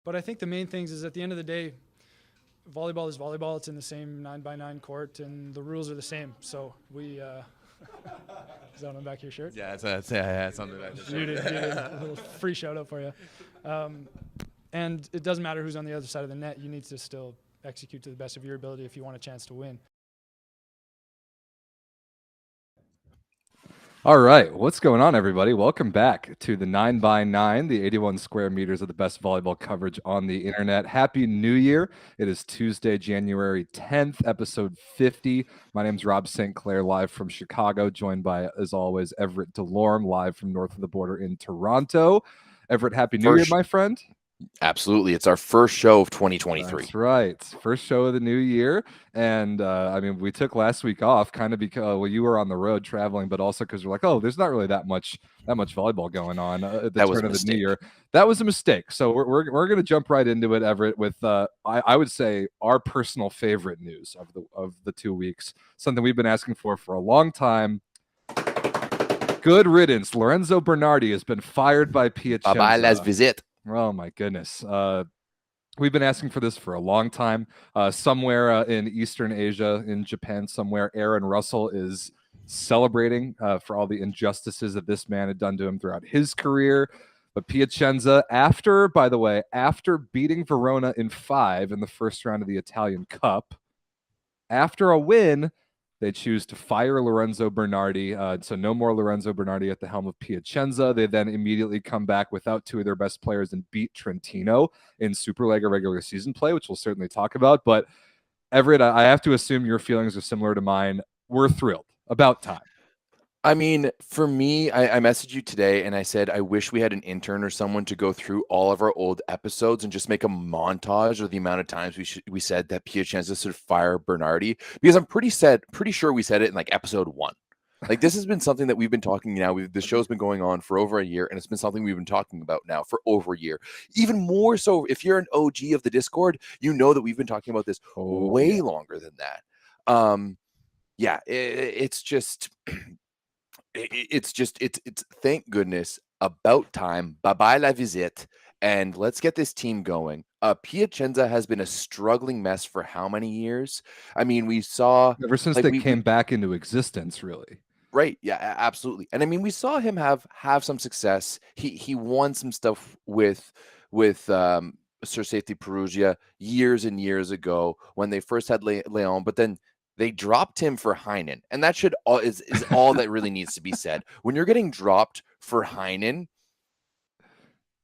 But I think the main things is at the end of the day, volleyball is volleyball. It's in the same 9x9 court, and the rules are the same. So we. Is that on the back of your shirt? Yeah, it's on the back of the shirt. You did. A little free shout out for you. And it doesn't matter who's on the other side of the net. You need to still execute to the best of your ability if you want a chance to win. All right, what's going on, everybody? Welcome back to the 9x9, the 81 square meters of the best volleyball coverage on the internet. Happy New Year. It is Tuesday, January 10th, episode 50. My name is Rob St. Clair, live from Chicago, joined by, as always, Everett Delorme, live from north of the border in Toronto. Everett, Happy New Year, my friend. Absolutely. It's our first show of 2023. That's right. First show of the new year. And we took last week off kind of because, you were on the road traveling, but also because we're like, oh, there's not really that much volleyball going on at the turn of the new year. That was a mistake. So we're going to jump right into it, Everett, with I would say our personal favorite news of the 2 weeks, something we've been asking for a long time. Good riddance. Lorenzo Bernardi has been fired by Piacenza. Bye-bye, les visites. Oh, my goodness. We've been asking for this for a long time. Somewhere in Eastern Asia, in Japan somewhere, Aaron Russell is celebrating for all the injustices that this man had done to him throughout his career. But Piacenza, after beating Verona in 5 in the first round of the Italian Cup, after a win, they choose to fire Lorenzo Bernardi, so no more Lorenzo Bernardi at the helm of Piacenza. They then immediately come back without 2 of their best players and beat Trentino in Superlega regular season play, which we'll certainly talk about. But Everett, I have to assume your feelings are similar to mine. We're thrilled. About time. I mean, for me, I messaged you today and I said, I wish we had an intern or someone to go through all of our old episodes and just make a montage of the amount of times we said that Piacenza should fire Bernardi, because I'm pretty sure we said it in like episode 1. Like, this has been something that we've been talking now. The show's been going on for over a year, and it's been something we've been talking about now for over a year. Even more so, if you're an OG of the Discord, you know that we've been talking about this way longer than that. It's just... It's thank goodness, about time. Bye-bye la visite. And let's get this team going. Piacenza has been a struggling mess for how many years? I mean, we saw... Ever since they came back into existence, really. Right. Yeah, absolutely. And I mean, we saw him have some success. He won some stuff with Sir Safety Perugia years and years ago when they first had Leon, but then they dropped him for Heinen, and that is all that really needs to be said. When you're getting dropped for Heinen,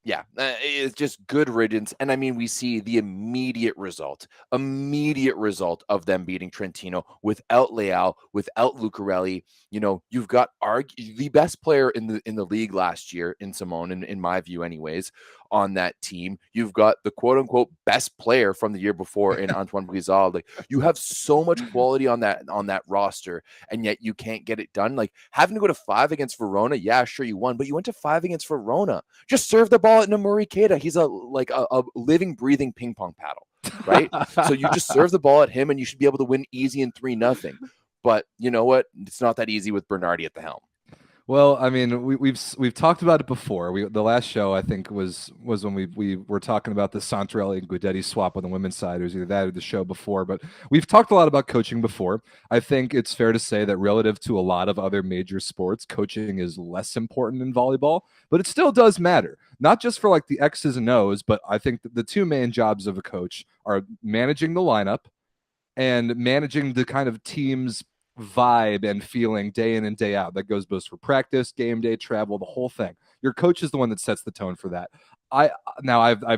it's just good riddance. And I mean, we see the immediate result of them beating Trentino without Leao, without Lucarelli. You know, you've got the best player in the league last year in Simone, in my view, anyways, on that team. You've got the quote unquote best player from the year before in Antoine Brizard. Like, you have so much quality on that roster, and yet you can't get it done. Like, having to go to 5 against Verona, yeah, sure, you won, but you went to 5 against Verona. Just serve the ball at Nomuri Keita. He's a living, breathing ping pong paddle, right? So you just serve the ball at him, and you should be able to win easy in 3-0. But you know what? It's not that easy with Bernardi at the helm. Well, I mean, we've talked about it before. The last show, I think, was when we were talking about the Santarelli and Guidetti swap on the women's side. It was either that or the show before. But we've talked a lot about coaching before. I think it's fair to say that relative to a lot of other major sports, coaching is less important in volleyball, but it still does matter. Not just for like the X's and O's, but I think that the 2 main jobs of a coach are managing the lineup and managing the kind of team's vibe and feeling day in and day out. That goes both for practice, game day, travel, the whole thing. Your coach is the one that sets the tone for that. I've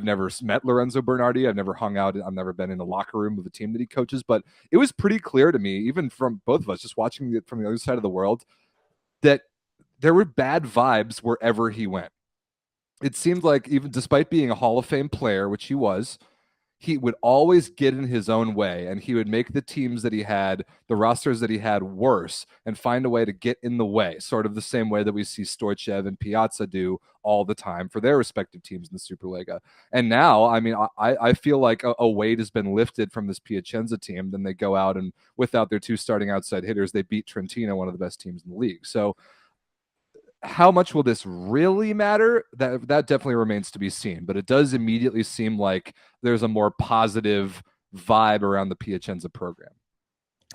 never met Lorenzo Bernardi. I've never hung out. I've never been in a locker room of a team that he coaches, but it was pretty clear to me, even from both of us, just watching it from the other side of the world, that there were bad vibes wherever he went. It seemed like, even despite being a Hall of Fame player, which he was, he would always get in his own way, and he would make the teams that he had, the rosters that he had, worse and find a way to get in the way, sort of the same way that we see Stoichev and Piazza do all the time for their respective teams in the Superlega. And now, I mean, I feel like a weight has been lifted from this Piacenza team. Then they go out and, without their 2 starting outside hitters, they beat Trentino, one of the best teams in the league. So how much will this really matter? That definitely remains to be seen. But it does immediately seem like there's a more positive vibe around the Piacenza program.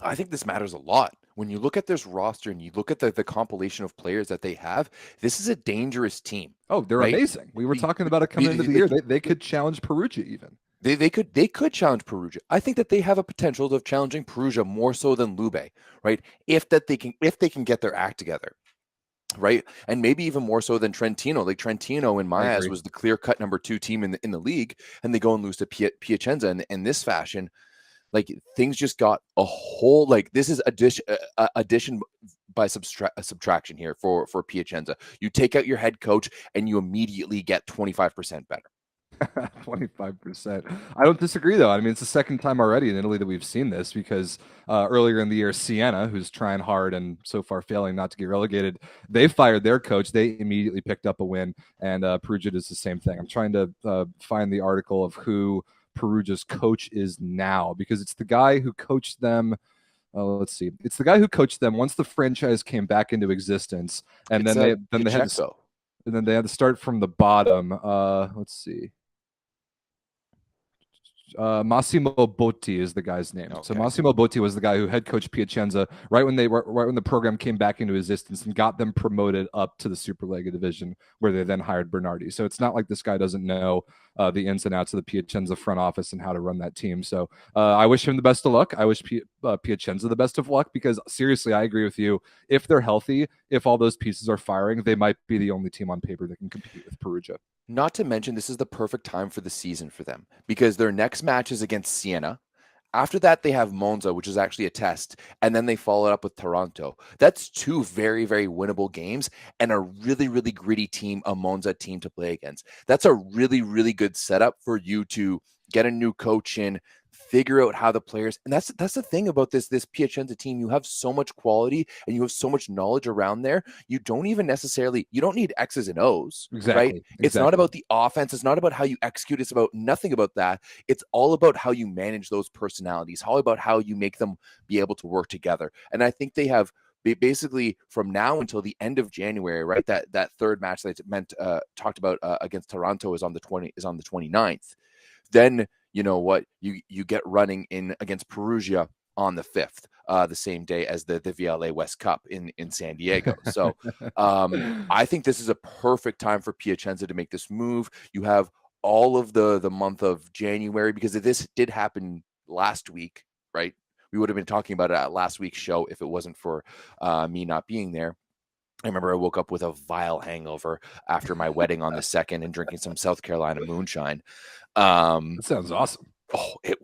I think this matters a lot. When you look at this roster and you look at the compilation of players that they have, this is a dangerous team. Oh, they're right? amazing. We were talking about it coming into the year. They could challenge Perugia even. They could challenge Perugia. I think that they have a potential of challenging Perugia more so than Lube, right? If they can get their act together, right? And maybe even more so than Trentino. Like Trentino, in my eyes, was the clear-cut number 2 team in the league, and they go and lose to Piacenza in this fashion. Like things just got a whole this is addition by subtraction here for Piacenza. You take out your head coach and you immediately get 25% better. 25%. I don't disagree, though. I mean, it's the second time already in Italy that we've seen this because earlier in the year, Siena, who's trying hard and so far failing not to get relegated, they fired their coach. They immediately picked up a win, and Perugia does the same thing. I'm trying to find the article of who Perugia's coach is now because it's the guy who coached them. Let's see. It's the guy who coached them once the franchise came back into existence, and then they had to start from the bottom. Let's see. Massimo Botti is the guy's name. Okay. So Massimo Botti was the guy who head coached Piacenza right when the program came back into existence and got them promoted up to the Superlega division, where they then hired Bernardi. So it's not like this guy doesn't know the ins and outs of the Piacenza front office and how to run that team. So I wish him the best of luck. I wish Piacenza the best of luck because seriously, I agree with you. If they're healthy, if all those pieces are firing, they might be the only team on paper that can compete with Perugia. Not to mention, this is the perfect time for the season for them because their next match is against Siena. After that, they have Monza, which is actually a test, and then they follow it up with Taranto. That's 2 very, very winnable games and a really, really gritty team, a Monza team to play against. That's a really, really good setup for you to get a new coach in, figure out how the players, and that's the thing about this Piacenza team. You have so much quality and you have so much knowledge around there. You don't need X's and O's. Exactly. Right? It's not about the offense. It's not about how you execute. It's about nothing about that. It's all about how you manage those personalities, all about how you make them be able to work together. And I think they have basically from now until the end of January, right? That third match that talked about against Taranto is on the 29th. Then you know what, you get running in against Perugia on the 5th, the same day as the VLA West Cup in San Diego. So I think this is a perfect time for Piacenza to make this move. You have all of the month of January because this did happen last week, right? We would have been talking about it at last week's show if it wasn't for me not being there. I remember I woke up with a vile hangover after my wedding on the 2nd and drinking some South Carolina moonshine. That sounds awesome. Oh, it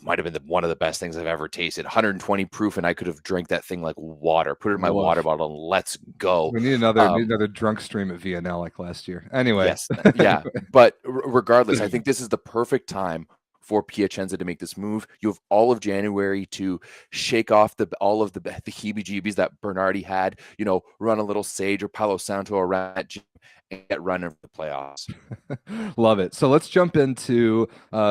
might have been one of the best things I've ever tasted. 120 proof, and I could have drank that thing like water. Put it in my water bottle and let's go. We need another drunk stream at VNL like last year. Anyway, yes, yeah. But regardless, I think this is the perfect time for Piacenza to make this move. You have all of January to shake off all of the heebie-jeebies that Bernardi had. Run a little Sage or Palo Santo around that gym and get running for the playoffs. Love it. So let's jump into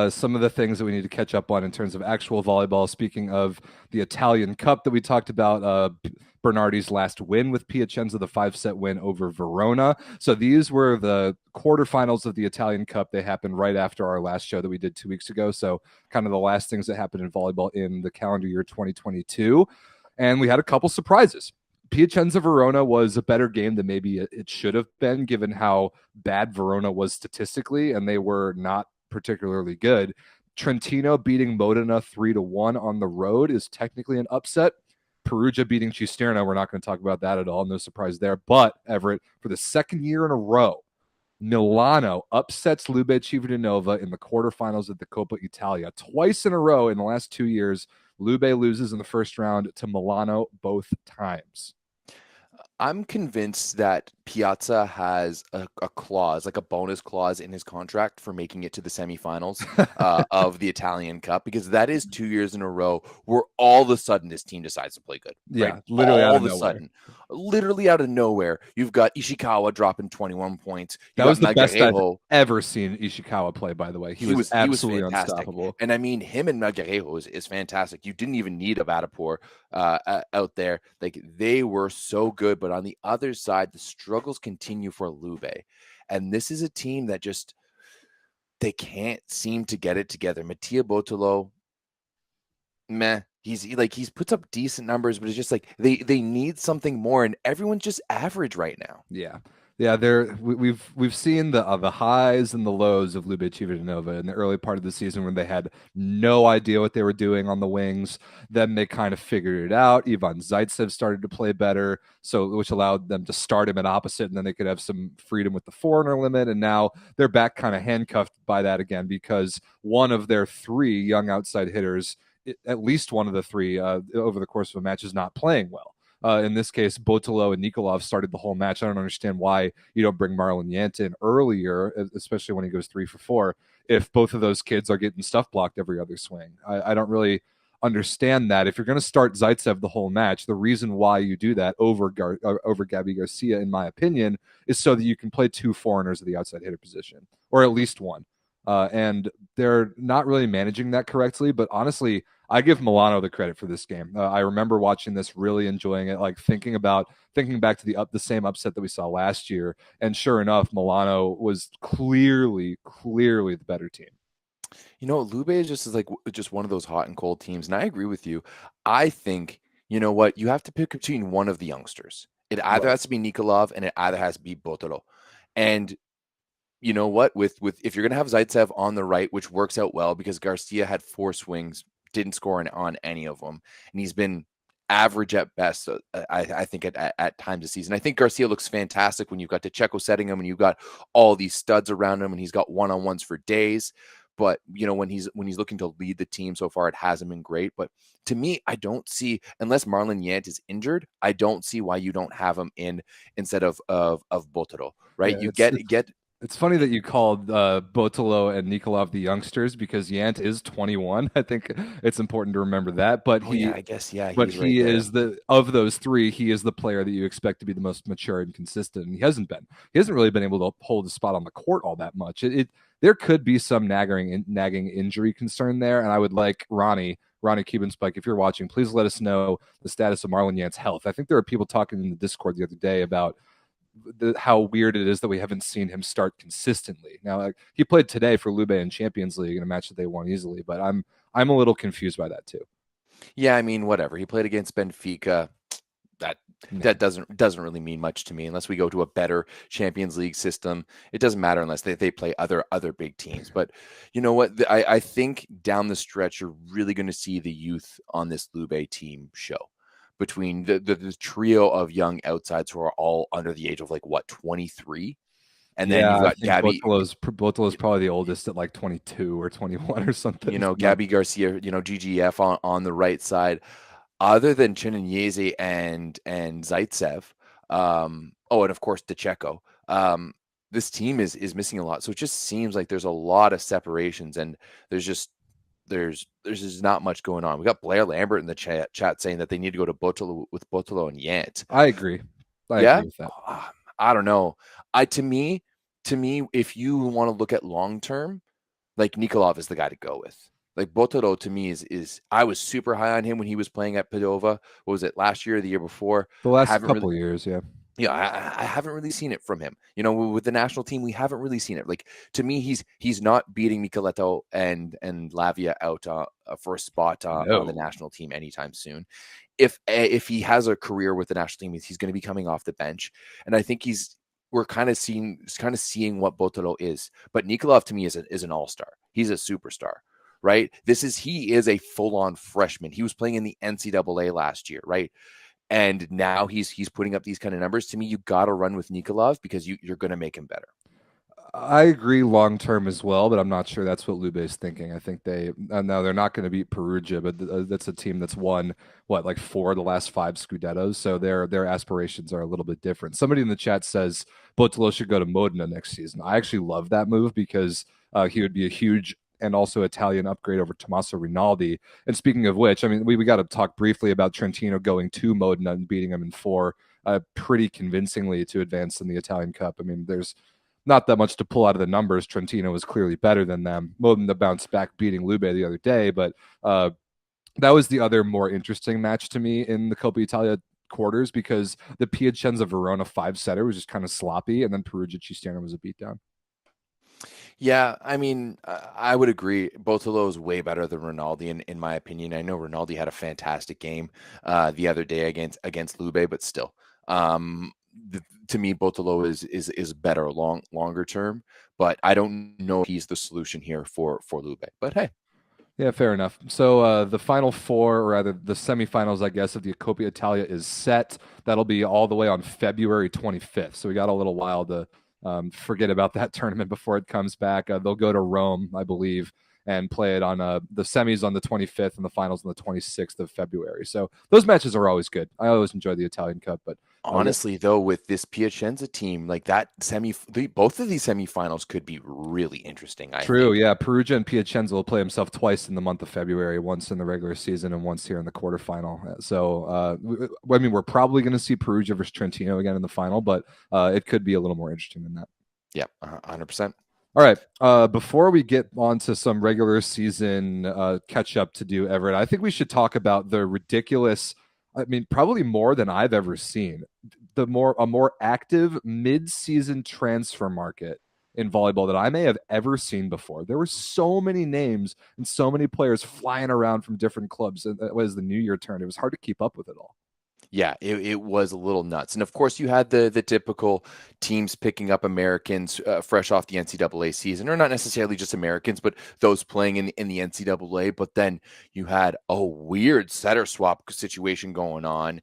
some of the things that we need to catch up on in terms of actual volleyball. Speaking of the Italian Cup that we talked about, Bernardi's last win with Piacenza, the 5-set win over Verona. So these were the quarterfinals of the Italian Cup. They happened right after our last show that we did 2 weeks ago. So kind of the last things that happened in volleyball in the calendar year 2022. And we had a couple surprises. Piacenza Verona was a better game than maybe it should have been, given how bad Verona was statistically, and they were not particularly good. Trentino beating Modena 3-1 on the road is technically an upset. Perugia beating Cisterna, we're not going to talk about that at all. No surprise there. But, Everett, for the second year in a row, Milano upsets Lube Civitanova in the quarterfinals of the Coppa Italia. Twice in a row in the last 2 years, Lube loses in the first round to Milano both times. I'm convinced that Piazza has a clause, like a bonus clause in his contract for making it to the semifinals of the Italian Cup, because that is 2 years in a row where all of a sudden this team decides to play good. Yeah, right? literally all of of a nowhere. sudden. literally out of nowhere, you've got Ishikawa dropping 21 points. You That got was the best I've Melgarejo. ever seen Ishikawa play, by the way. He was absolutely fantastic. unstoppable. And I mean, him and Melgarejo is fantastic. You didn't even need a Vatapor out there. Like, they were so good. But on the other side, the struggles continue for Lube. And this is a team that just, they can't seem to get it together. Mattia Botolo, meh. He's puts up decent numbers, but it's just like they need something more, and everyone's just average right now. Yeah, we've seen the highs and the lows of Lube Civitanova in the early part of the season when they had no idea what they were doing on the wings. Then they kind of figured it out. Ivan Zaitsev started to play better, which allowed them to start him at opposite, and then they could have some freedom with the foreigner limit. And now they're back kind of handcuffed by that again because one of their three young outside hitters, at least one of the three over the course of a match, is not playing well. In this case, Botolo and Nikolov started the whole match. I don't understand why you don't bring Marlon Yant in earlier, especially when he goes 3 for 4, if both of those kids are getting stuff blocked every other swing. I don't really understand that. If you're going to start Zaitsev the whole match, the reason why you do that over Gabby Garcia, in my opinion, is so that you can play two foreigners at the outside hitter position, or at least one. And they're not really managing that correctly, but honestly, I give Milano the credit for this game. I remember watching this, really enjoying it, like thinking back to the same upset that we saw last year. And sure enough, Milano was clearly the better team. You know, Lube is just one of those hot and cold teams. And I agree with you. I think, you know what, you have to pick between one of the youngsters. It either has to be Nikolov and it either has to be Botolo. And you know what, with if you're going to have Zaitsev on the right, which works out well because Garcia had 4 swings, didn't score on any of them, and he's been average at best. I think at times this season. I think Garcia looks fantastic when you've got DeCecco setting him and you've got all these studs around him and he's got one-on-ones for days. But you know, when he's looking to lead the team so far, it hasn't been great. But to me, I don't see, unless Marlon Yant is injured, I don't see why you don't have him in instead of Botero, right? Yeah, you get. It's funny that you called Botolo and Nikolov the youngsters because Yant is 21. I think it's important to remember that. But he is of those three, he is the player that you expect to be the most mature and consistent. And he hasn't been. He hasn't really been able to hold the spot on the court all that much. There could be some nagging injury concern there, and I would like Ronnie Cuban Spike, if you're watching, please let us know the status of Marlon Yant's health. I think there are people talking in the Discord the other day about how weird it is that we haven't seen him start consistently. Now, he played today for Lube in Champions League in a match that they won easily, but I'm a little confused by that too. Yeah, I mean, whatever. He played against Benfica. That doesn't really mean much to me unless we go to a better Champions League system. It doesn't matter unless they play other big teams. But you know what? I think down the stretch, you're really going to see the youth on this Lube team show. Between the trio of young outsides who are all under the age of 23, and then you've got Gabby. Botolo's probably the oldest at 22 or 21 or something. You know, Gabby Garcia, GGF on the right side. Other than Chinanyeze and Zaitsev, and of course DeCecco, this team is missing a lot. So it just seems like there's a lot of separations, and there's just not much going on. We got Blair Lambert in the chat saying that they need to go to Botolo and Yant. I agree. I agree with that. I don't know. To me, if you want to look at long term, Nikolov is the guy to go with. Botero to me is I was super high on him when he was playing at Padova. What was it, last year or the year before? The last couple of years, yeah. Yeah, I haven't really seen it from him. With the national team, we haven't really seen it. To me, he's not beating Micheletto and Lavia out for a spot on the national team anytime soon. If he has a career with the national team, he's going to be coming off the bench, and I think we're kind of seeing what Botero is. But Nikolov to me is an all-star. He's a superstar. Right? He is a full-on freshman. He was playing in the NCAA last year, right? And now he's putting up these kind of numbers. To me, you got to run with Nikolov because you're going to make him better. I agree long-term as well, but I'm not sure that's what Lube is thinking. I think they're not going to beat Perugia, but that's a team that's won 4 of the last 5 Scudettos. So their aspirations are a little bit different. Somebody in the chat says Botolo should go to Modena next season. I actually love that move because he would be a huge and also Italian upgrade over Tommaso Rinaldi. And speaking of which, I mean, we got to talk briefly about Trentino going to Modena and beating him in 4 pretty convincingly to advance in the Italian Cup. I mean, there's not that much to pull out of the numbers. Trentino was clearly better than them, more than the bounce back beating Lube the other day. But that was the other more interesting match to me in the Coppa Italia quarters, because the Piacenza Verona 5-setter was just kind of sloppy, and then Perugia Cisterna was a beatdown. Yeah, I mean, I would agree. Both of those way better than Rinaldi, in my opinion. I know Rinaldi had a fantastic game the other day against Lube, but still, to me, Botolo is better longer term. But I don't know if he's the solution here for Lube. But hey. Yeah, fair enough. So the final four, or rather the semifinals, I guess, of the Coppa Italia is set. That'll be all the way on February 25th. So we got a little while to forget about that tournament before it comes back. They'll go to Rome, I believe, and play it on the semis on the 25th and the finals on the 26th of February. So those matches are always good. I always enjoy the Italian Cup, but honestly, though, with this Piacenza team, like that both of these semifinals could be really interesting. True, yeah. Perugia and Piacenza will play himself twice in the month of February, once in the regular season and once here in the quarterfinal. So, I mean, we're probably going to see Perugia versus Trentino again in the final, but it could be a little more interesting than that. Yeah, 100%. All right. Before we get on to some regular season catch up to do, Everett, I think we should talk about the ridiculous, I mean, probably more than I've ever seen, a more active mid-season transfer market in volleyball that I may have ever seen before. There were so many names and so many players flying around from different clubs as the new year turned. It was hard to keep up with it all. Yeah, it was a little nuts. And of course, you had the typical teams picking up Americans fresh off the NCAA season, or not necessarily just Americans, but those playing in the NCAA. But then you had a weird setter swap situation going on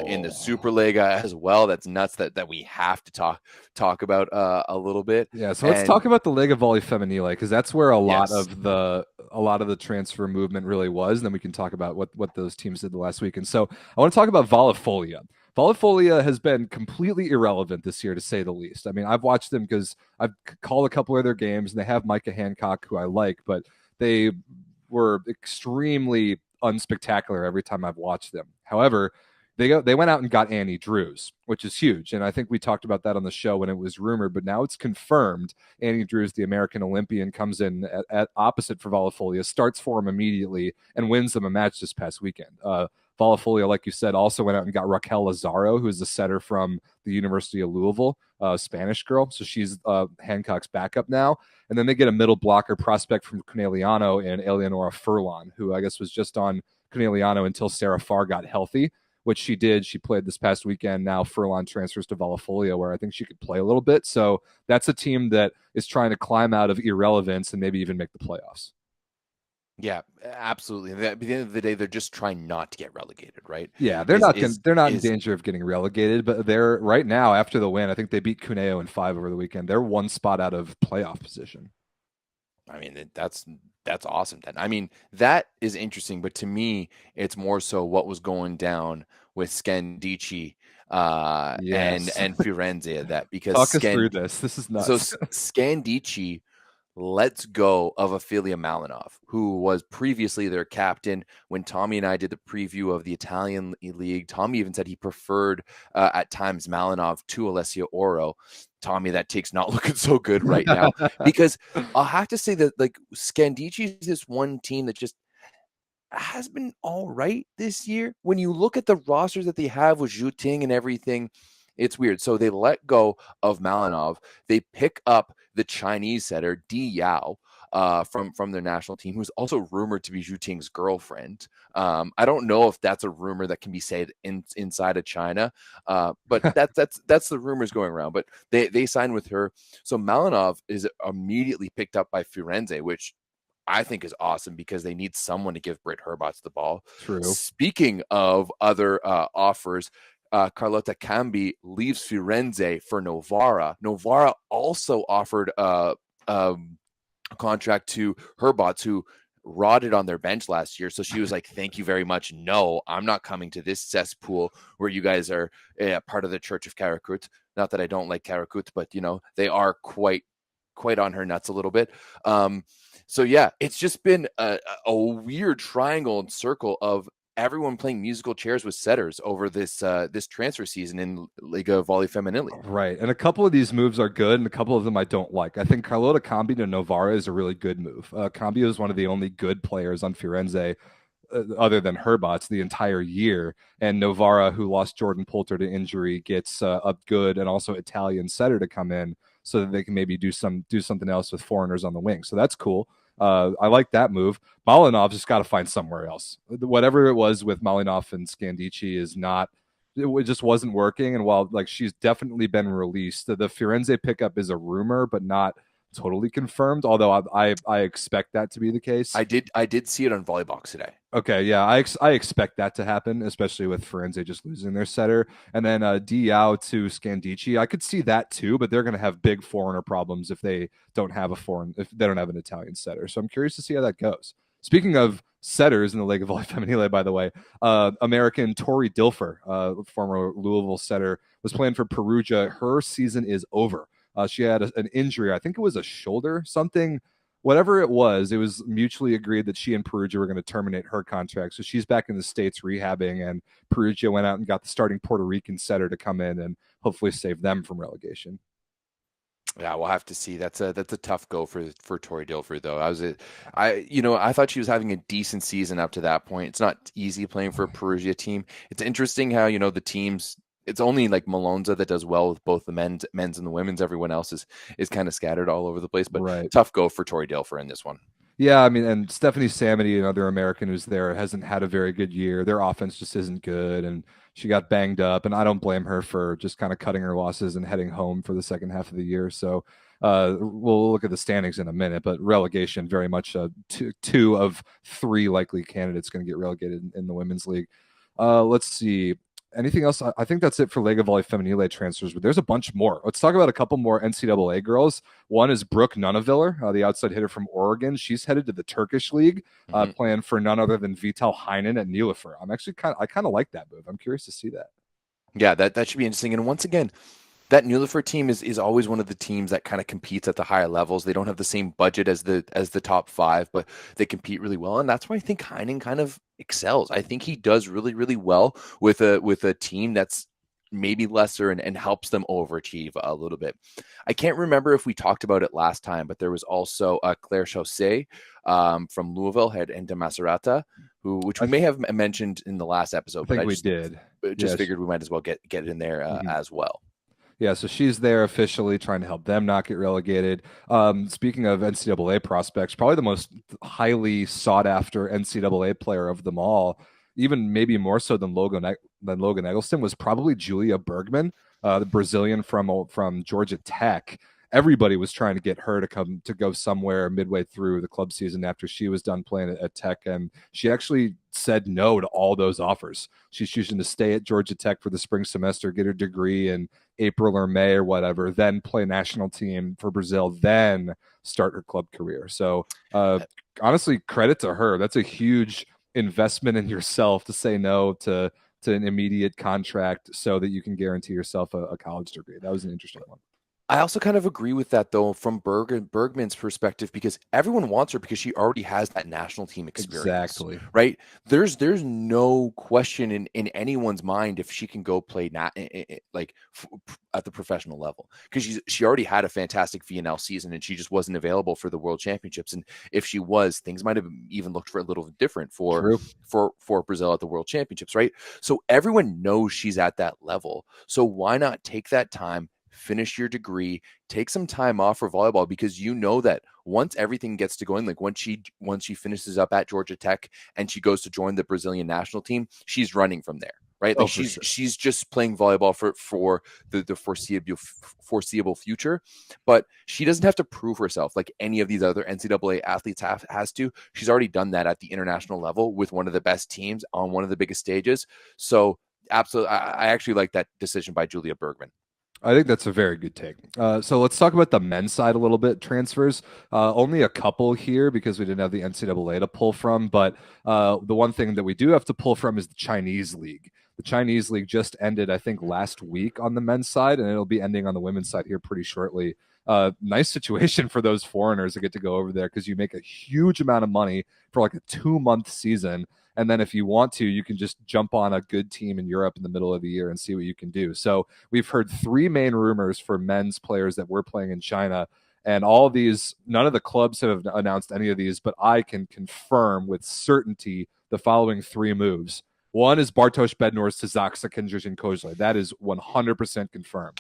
in the Superliga as well. That's nuts that we have to talk about a little bit. Yeah, so let's talk about the Lega Volley Femminile, because that's where a lot of the transfer movement really was. And then we can talk about what those teams did the last week. And so I want to talk about Vollefolia. Vollefolia has been completely irrelevant this year, to say the least. I mean, I've watched them because I've called a couple of their games, and they have Micah Hancock, who I like, but they were extremely unspectacular every time I've watched them. However, they went out and got Annie Drews, which is huge. And I think we talked about that on the show when it was rumored, but now it's confirmed. Annie Drews, the American Olympian, comes in at opposite for Vollefolia, starts for him immediately, and wins them a match this past weekend. Vollefolia, like you said, also went out and got Raquel Lazaro, who is a setter from the University of Louisville, a Spanish girl. So she's Hancock's backup now. And then they get a middle blocker prospect from Conegliano and Eleonora Furlan, who I guess was just on Conegliano until Sarah Farr got healthy, which she did. She played this past weekend. Now Furlan transfers to Vollefolia, where I think she could play a little bit. So that's a team that is trying to climb out of irrelevance and maybe even make the playoffs. Yeah, absolutely. At the end of the day, they're just trying not to get relegated, right? Yeah, they're not in danger of getting relegated, but they're right now, after the win, I think they beat Cuneo in 5 over the weekend. They're one spot out of playoff position. I mean, that's awesome. Then I mean, that is interesting, but to me, it's more so what was going down with Scandici and Firenze. That because talk us through this. This is nuts. So Scandici lets go of Ophelia Malinov, who was previously their captain. When Tommy and I did the preview of the Italian League, Tommy even said he preferred at times Malinov to Alessia Oro. Tommy, that take's not looking so good right now, because I'll have to say that like Scandici is this one team that just has been all right this year. When you look at the rosters that they have with Zhu Ting and everything, it's weird. So they let go of Malinov. They pick up the Chinese setter Di Yao from their national team, who's also rumored to be Zhu Ting's girlfriend. I don't know if that's a rumor that can be said inside of China, but that's the rumors going around. But they signed with her. So Malinov is immediately picked up by Firenze, which I think is awesome because they need someone to give Britt Herbots the ball. True. Speaking of other offers, Carlotta Cambi leaves Firenze for Novara. Novara also offered a contract to Herbots, who rotted on their bench last year. So she was like, thank you very much. No, I'm not coming to this cesspool where you guys are part of the Church of Karakut. Not that I don't like Karakut, but you know, they are quite on her nuts a little bit. So yeah, it's just been a weird triangle and circle of everyone playing musical chairs with setters over this this transfer season in Liga Volley Femminile. Right. And a couple of these moves are good, and a couple of them I don't like. I think Carlota Cambi to Novara is a really good move. Cambi is one of the only good players on Firenze, other than Herbots, the entire year. And Novara, who lost Jordan Poulter to injury, gets a good and also Italian setter to come in so that they can maybe do something else with foreigners on the wing. So that's cool. I like that move. Malinov just got to find somewhere else. Whatever it was with Malinov and Scandici is not. It just wasn't working. And while like she's definitely been released, the Firenze pickup is a rumor, but not totally confirmed. Although I expect that to be the case. I did see it on Volleybox today. Okay, yeah, I expect that to happen, especially with Firenze just losing their setter. And then Diao to Scandici, I could see that too, but they're going to have big foreigner problems if they don't have if they don't have an Italian setter. So I'm curious to see how that goes. Speaking of setters in the Lega Volley Femminile, by the way, American Tori Dilfer, former Louisville setter, was playing for Perugia. Her season is over. She had an injury. I think it was a shoulder, something. Whatever it was mutually agreed that she and Perugia were going to terminate her contract. So she's back in the States rehabbing, and Perugia went out and got the starting Puerto Rican setter to come in and hopefully save them from relegation. Yeah, we'll have to see. That's a tough go for Tori Dilfer, though. I thought she was having a decent season up to that point. It's not easy playing for a Perugia team. It's interesting how the teams. It's only like Malonza that does well with both the men's and the women's. Everyone else is kind of scattered all over the place. But right. Tough go for Tori Dilfer in this one. Yeah, I mean, and Stephanie Samity, another American who's there, hasn't had a very good year. Their offense just isn't good, and she got banged up. And I don't blame her for just kind of cutting her losses and heading home for the second half of the year. So we'll look at the standings in a minute, but relegation very much two of three likely candidates going to get relegated in the women's league. Let's see. Anything else? I think that's it for Lega Volley Femminile transfers, but there's a bunch more. Let's talk about a couple more NCAA girls. One is Brooke Nunaviller, the outside hitter from Oregon. She's headed to the Turkish League, playing for none other than Vital Heinen at Nilofer. I kind of like that move. I'm curious to see that. Yeah, that should be interesting. And once again, that Nilofer team is always one of the teams that kind of competes at the higher levels. They don't have the same budget as the top five, but they compete really well. And that's why I think Heinen kind of excels. I think he does really, really well with a team that's maybe lesser and helps them overachieve a little bit. I can't remember if we talked about it last time, but there was also Claire Chaussee from Louisville, head into Macerata, which we may have mentioned in the last episode. I think we did. Just figured we might as well get it in there as well. Yeah, so she's there officially trying to help them not get relegated. Speaking of NCAA prospects, probably the most highly sought-after NCAA player of them all, even maybe more so than Logan Eggleston, was probably Julia Bergman, the Brazilian from Georgia Tech. Everybody was trying to get her to go somewhere midway through the club season after she was done playing at Tech, and she actually said no to all those offers. She's choosing to stay at Georgia Tech for the spring semester, get her degree in April or May or whatever, then play national team for Brazil, then start her club career. So honestly, credit to her. That's a huge investment in yourself to say no to an immediate contract so that you can guarantee yourself a college degree. That was an interesting one. I also kind of agree with that, though, from Bergman's perspective, because everyone wants her because she already has that national team experience. Exactly. Right? There's no question in anyone's mind if she can go play at the professional level, because she already had a fantastic VNL season and she just wasn't available for the World Championships. And if she was, things might have even looked for a little different for Brazil at the World Championships, right? So everyone knows she's at that level. So why not take that time, finish your degree, take some time off for volleyball, because you know that once everything gets to going, like once she finishes up at Georgia Tech and she goes to join the Brazilian national team, she's running from there, right? Like she's just playing volleyball for the foreseeable future, but she doesn't have to prove herself like any of these other NCAA athletes has to. She's already done that at the international level with one of the best teams on one of the biggest stages. So absolutely, I actually like that decision by Julia Bergman. I think that's a very good take. So let's talk about the men's side a little bit. Transfers, only a couple here because we didn't have the NCAA to pull from. But the one thing that we do have to pull from is the Chinese League. The Chinese League just ended, I think, last week on the men's side, and it'll be ending on the women's side here pretty shortly. nice situation for those foreigners to get to go over there, because you make a huge amount of money for like a 2-month season. And then if you want to, you can just jump on a good team in Europe in the middle of the year and see what you can do. So we've heard 3 main rumors for men's players that we're playing in China. And all of these, none of the clubs have announced any of these, but I can confirm with certainty the following 3 moves. One is Bartosz Bednorz to Zaksa Kędzierzyn Koźle. That is 100% confirmed,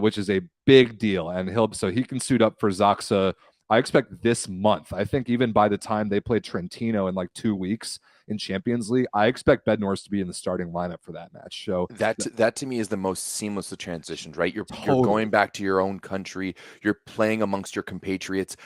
which is a big deal. And he can suit up for Zaksa, I expect, this month. I think even by the time they play Trentino in like 2 weeks in Champions League, I expect Bednorz to be in the starting lineup for that match. So that to me is the most seamless of transitions, right? You're Totally. going back to your own country. You're playing amongst your compatriots.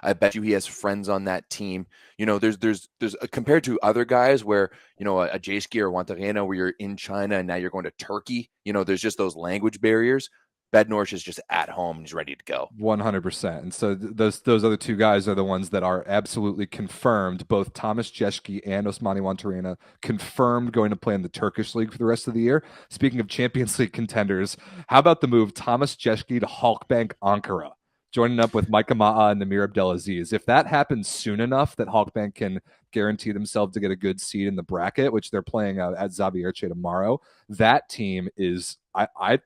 I bet you he has friends on that team. There's compared to other guys where, a Jayski or Wantarena where you're in China and now you're going to Turkey, there's just those language barriers. Bednorz is just at home and he's ready to go. 100%. And so those other 2 guys are the ones that are absolutely confirmed. Both Thomas Jeschke and Osmani Wantarena confirmed going to play in the Turkish league for the rest of the year. Speaking of Champions League contenders, how about the move Thomas Jeschke to Halkbank Ankara, joining up with Micah Ma'a and Namir Abdelaziz? If that happens soon enough that Halkbank can guarantee themselves to get a good seed in the bracket, which they're playing out at Zabierce tomorrow, that team is,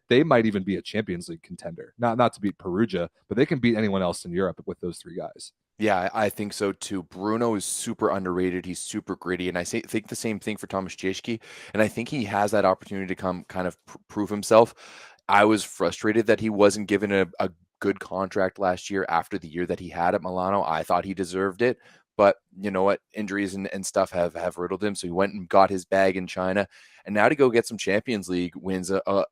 they might even be a Champions League contender. Not to beat Perugia, but they can beat anyone else in Europe with those 3 guys. Yeah, I think so too. Bruno is super underrated. He's super gritty. And I think the same thing for Thomas Jeschke. And I think he has that opportunity to come kind of prove himself. I was frustrated that he wasn't given a good contract last year after the year that he had at Milano. I thought he deserved it. But you know what? Injuries and stuff have riddled him. So he went and got his bag in China. And now to go get some Champions League wins. I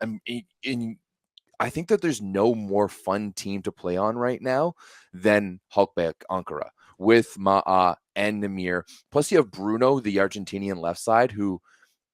think that there's no more fun team to play on right now than Halkbank Ankara with Ma'a and Namir. Plus you have Bruno, the Argentinian left side, who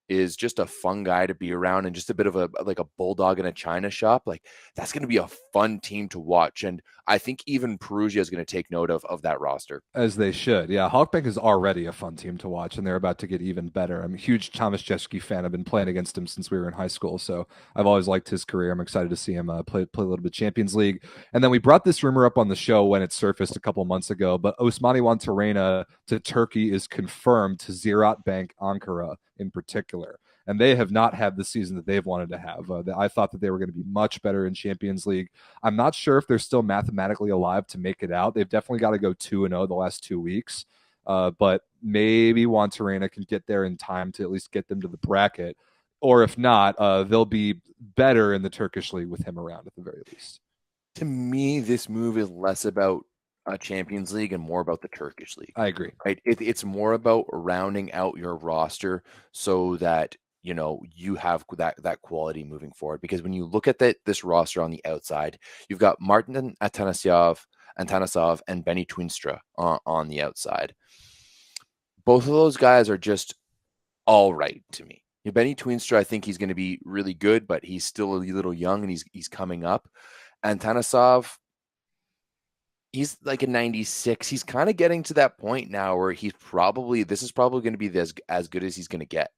is just a fun guy to be around and just a bit of a bulldog in a china shop. Like, that's going to be a fun team to watch. And I think even Perugia is going to take note of that roster. As they should. Yeah, Halkbank is already a fun team to watch, and they're about to get even better. I'm a huge Thomas Jeschke fan. I've been playing against him since we were in high school, so I've always liked his career. I'm excited to see him play a little bit Champions League. And then we brought this rumor up on the show when it surfaced a couple months ago, but Osmani Wantarena to Turkey is confirmed, to Ziraat Bank Ankara in particular. And they have not had the season that they've wanted to have. I thought that they were going to be much better in Champions League. I'm not sure if they're still mathematically alive to make it out. They've definitely got to go 2-0 the last 2 weeks. But maybe Wantarena can get there in time to at least get them to the bracket. Or if not, they'll be better in the Turkish league with him around at the very least. To me, this move is less about a Champions League and more about the Turkish league. I agree. Right? It's more about rounding out your roster so that you have that quality moving forward. Because when you look at this roster on the outside, you've got Martin Atanasov, and Benny Twinstra on the outside. Both of those guys are just all right to me. Benny Twinstra, I think he's going to be really good, but he's still a little young and he's coming up. And Atanasov, he's like a 96. He's kind of getting to that point now where this is probably going to be as good as he's going to get.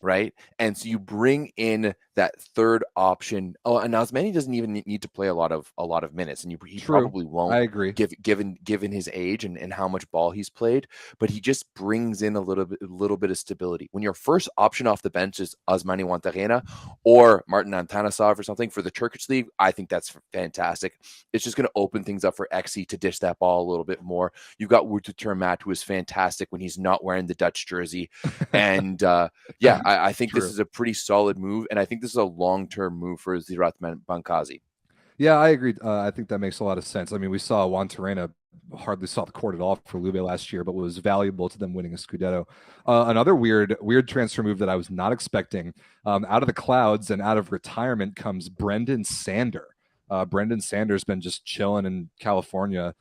Right. And so you bring in that third option. Oh, and Osmani doesn't even need to play a lot of minutes, and he probably won't. I agree. Given his age and how much ball he's played, but he just brings in a little bit of stability. When your first option off the bench is Osmani Wantarena or Martin Atanasov or something for the Turkish league, I think that's fantastic. It's just going to open things up for Exi to dish that ball a little bit more. You've got Wutu Termat, who is fantastic when he's not wearing the Dutch jersey, and I think This is a pretty solid move, and I think this is a long-term move for Ziraat Bankazi. Yeah, I agree. I think that makes a lot of sense. I mean, we saw Wantarena hardly saw the court at all for Lube last year, but was valuable to them winning a Scudetto. Another weird transfer move that I was not expecting, out of the clouds and out of retirement comes Brendan Sander. Brendan Sander's been just chilling in California,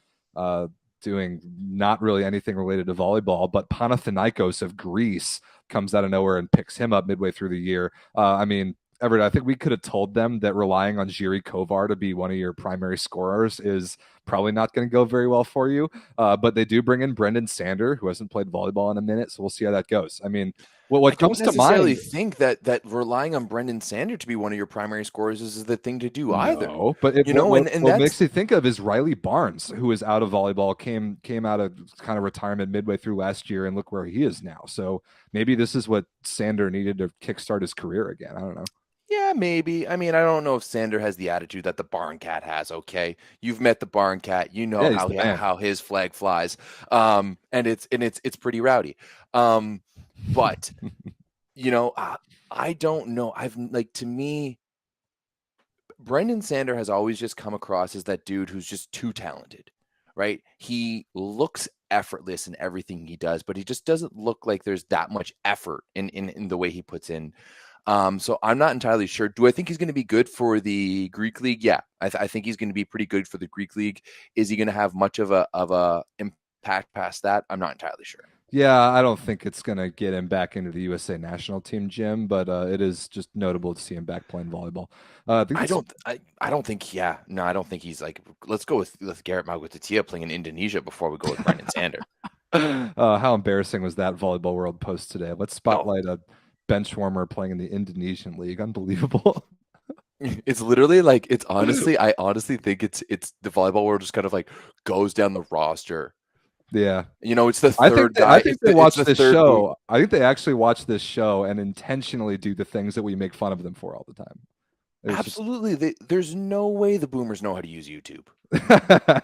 doing not really anything related to volleyball, but Panathinaikos of Greece comes out of nowhere and picks him up midway through the year. I mean, Everett, I think we could have told them that relying on Jiri Kovar to be one of your primary scorers is Probably not going to go very well for you. But they do bring in Brendan Sander, who hasn't played volleyball in a minute, so we'll see how that goes. I mean, what I don't comes to necessarily mind? think that relying on Brendan Sander to be one of your primary scorers is the thing to do either. No, but And what that's makes me think of is Riley Barnes, who is out of volleyball, came out of kind of retirement midway through last year, and look where he is now. So maybe this is what Sander needed to kickstart his career again. I don't know. Yeah, maybe. I mean, I don't know if Sander has the attitude that the Barn Cat has. Okay, you've met the Barn Cat, you know Yeah, he's the man. how his flag flies, and it's pretty rowdy. But I don't know. To me, Brendan Sander has always just come across as that dude who's just too talented, right? He looks effortless in everything he does, but he just doesn't look like there's that much effort in the way he puts in. So I'm not entirely sure. Do I think he's going to be good for the Greek League? Yeah, I think he's going to be pretty good for the Greek League. Is he going to have much of a impact past that? I'm not entirely sure. Yeah, I don't think it's going to get him back into the USA national team, Jim, but it is just notable to see him back playing volleyball. I don't think. Yeah, no, I don't think he's like. Let's go with Garrett Magwitatia playing in Indonesia before we go with Brendan Sander. How embarrassing was that Volleyball World post today? Let's spotlight a bench warmer playing in the Indonesian league. Unbelievable. It's literally like I honestly think it's the volleyball world just kind of like goes down the roster. Yeah, it's the third guy. I think they watch this show. I think they actually watch this show and intentionally do the things that we make fun of them for all the time. Absolutely. There's no way the boomers know how to use YouTube.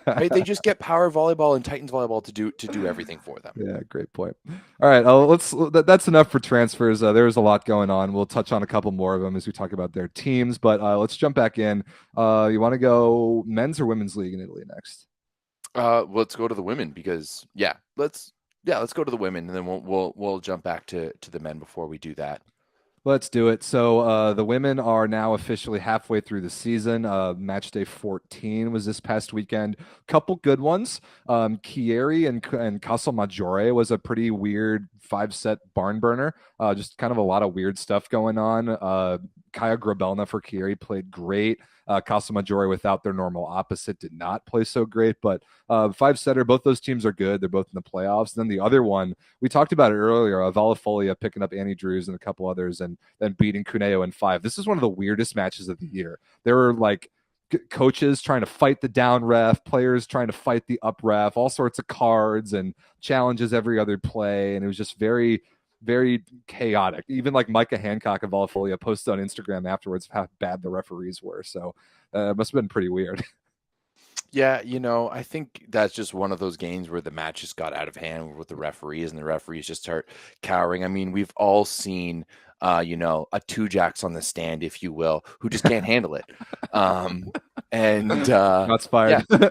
Right? They just get Power Volleyball and Titans Volleyball to do everything for them. Yeah, great point. All right, that's enough for transfers. There's a lot going on. We'll touch on a couple more of them as we talk about their teams, but let's jump back in. You want to go men's or women's league in Italy next? Let's go to the women because let's go to the women and then we'll jump back to the men before we do that. Let's do it. So the women are now officially halfway through the season. Match day 14 was this past weekend. Couple good ones. Chieri and Casalmaggiore was a pretty weird 5-set barn burner. Just kind of a lot of weird stuff going on. Kaya Grabelna for Chieri played great. Casalmaggiore without their normal opposite did not play so great, but 5-setter, both those teams are good. They're both in the playoffs. And then the other one, we talked about it earlier, Valafolia picking up Annie Drews and a couple others and then beating Cuneo in 5. This is one of the weirdest matches of the year. There were like coaches trying to fight the down ref, players trying to fight the up ref, all sorts of cards and challenges every other play. And it was just very, very chaotic. Even like Micah Hancock of Valafolia posted on Instagram afterwards how bad the referees were. So it must have been pretty weird. Yeah, I think that's just one of those games where the match just got out of hand with the referees and the referees just start cowering. I mean, we've all seen, a 2-jacks on the stand, if you will, who just can't handle it. Shots fired. Yeah.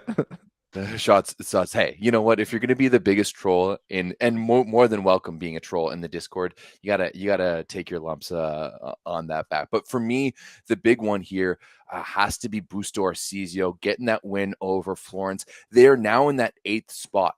Shots. Hey, you know what? If you're going to be the biggest troll and more than welcome being a troll in the Discord, you gotta take your lumps on that back. But for me, the big one here has to be Busto Arsizio getting that win over Florence. They are now in that 8th spot.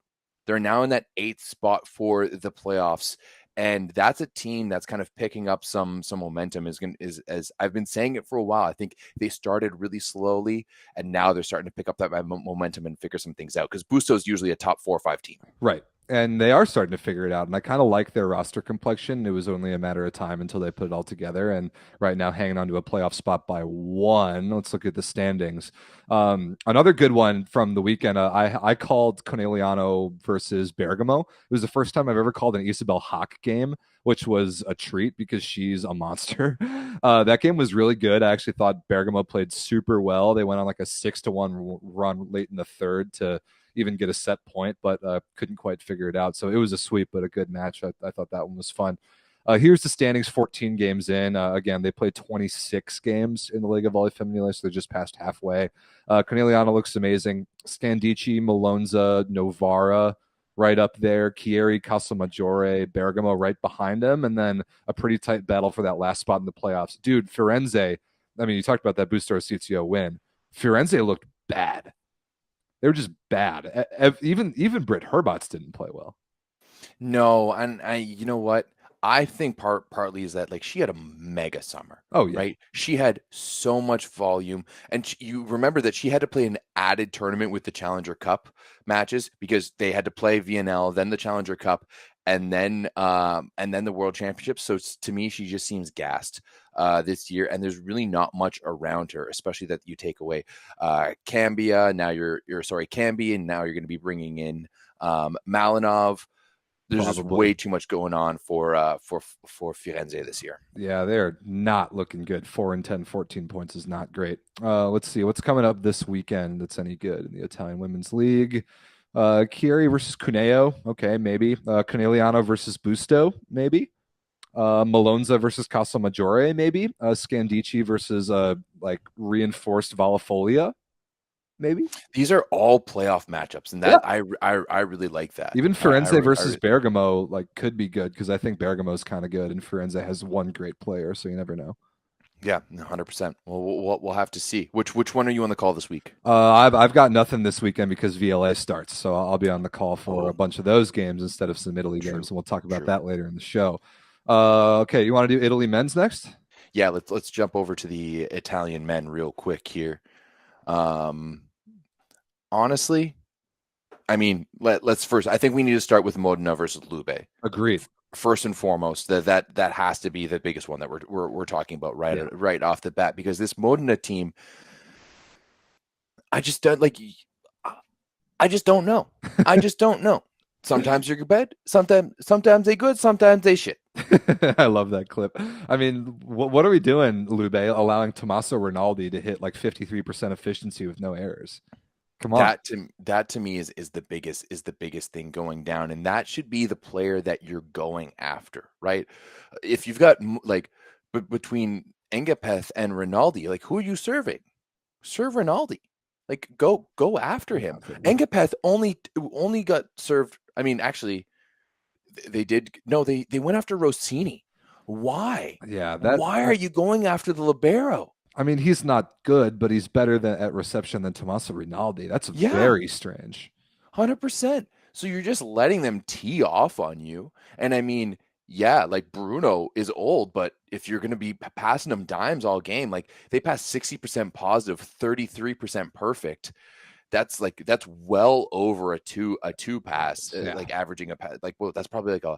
They're now in that 8th spot for the playoffs. And that's a team that's kind of picking up some momentum. Is as I've been saying it for a while. I think they started really slowly, and now they're starting to pick up that momentum and figure some things out. Because Busto is usually a top 4 or 5 team, right? And they are starting to figure it out. And I kind of like their roster complexion. It was only a matter of time until they put it all together. And right now, hanging on to a playoff spot by 1. Let's look at the standings. Another good one from the weekend. I called Conegliano versus Bergamo. It was the first time I've ever called an Isabel Hawk game, which was a treat because she's a monster. That game was really good. I actually thought Bergamo played super well. They went on like a 6-1 run late in the third to even get a set point, but couldn't quite figure it out. So it was a sweep, but a good match. I thought that one was fun. Here's the standings, 14 games in. Again, they played 26 games in the Lega Volley Femminile, so they're just past halfway. Conegliano looks amazing. Scandici, Malonza, Novara right up there. Chieri, Casalmaggiore, Bergamo right behind them, and then a pretty tight battle for that last spot in the playoffs. Dude, Firenze, I mean, you talked about that Busto Arsizio win. Firenze looked bad. They were just bad. Even Britt Herbots didn't play well. No, and you know what? I think partly is that like she had a mega summer. Oh yeah. Right. She had so much volume, and you remember that she had to play an added tournament with the Challenger Cup matches because they had to play VNL, then the Challenger Cup, and then the World Championships. So to me, she just seems gassed this year, and there's really not much around her, especially that you take away Cambia. Now you're sorry, Cambi, and now you're going to be bringing in Malinov. There's just way too much going on for Firenze this year. Yeah, they're not looking good. 4-10, 14 points is not great. Let's see what's coming up this weekend that's any good in the Italian Women's League. Chieri versus Cuneo. Okay, maybe. Conegliano versus Busto. Maybe. Malonza versus Casalmaggiore. Maybe. Scandici versus like reinforced Valafolia. Maybe. These are all playoff matchups, and that I really like that. Even Firenze versus Bergamo like could be good because I think Bergamo's kind of good, and Firenze has one great player, so you never know. Yeah, 100%. Well, we'll have to see. Which one are you on the call this week? I've got nothing this weekend because VLA starts, so I'll be on the call for a bunch of those games instead of some Italy games, and we'll talk about that later in the show. Okay, you want to do Italy men's next? Yeah, let's jump over to the Italian men real quick here. Honestly, I mean, let's first. I think we need to start with Modena versus Lube. Agreed. First and foremost, that has to be the biggest one that we're talking about right off the bat, because this Modena team, I just don't know. I just don't know. Sometimes you're good, sometimes they good, sometimes they shit. I love that clip. I mean, what are we doing, Lube, allowing Tommaso Rinaldi to hit like 53% efficiency with no errors? Come on. That to me is the biggest thing going down, and that should be the player that you're going after, right? If you've got like between Engapeth and Rinaldi, like who are you serving? Serve Rinaldi. Like go after him. Engapeth only got served. I mean, actually, they went after Rossini. Why? Yeah. Why are you going after the libero? I mean, he's not good, but he's better at reception than Tommaso Rinaldi. That's very strange. 100%. So you're just letting them tee off on you. And I mean, yeah, like Bruno is old, but if you're going to be passing them dimes all game, like they pass 60% positive, 33% perfect. That's well over a two pass, like averaging a pass. Like, well, that's probably like a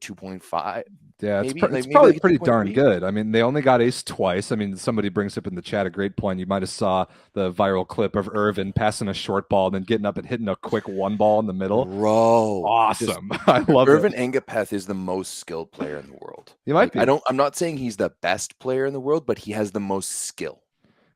2.5. Yeah, maybe? It's probably pretty darn good. I mean, they only got ace twice. I mean, somebody brings up in the chat a great point. You might have saw the viral clip of Irvin passing a short ball and then getting up and hitting a quick one ball in the middle. Bro, awesome! I love Irvin Engapeth is the most skilled player in the world. He might be. I'm not saying he's the best player in the world, but he has the most skill.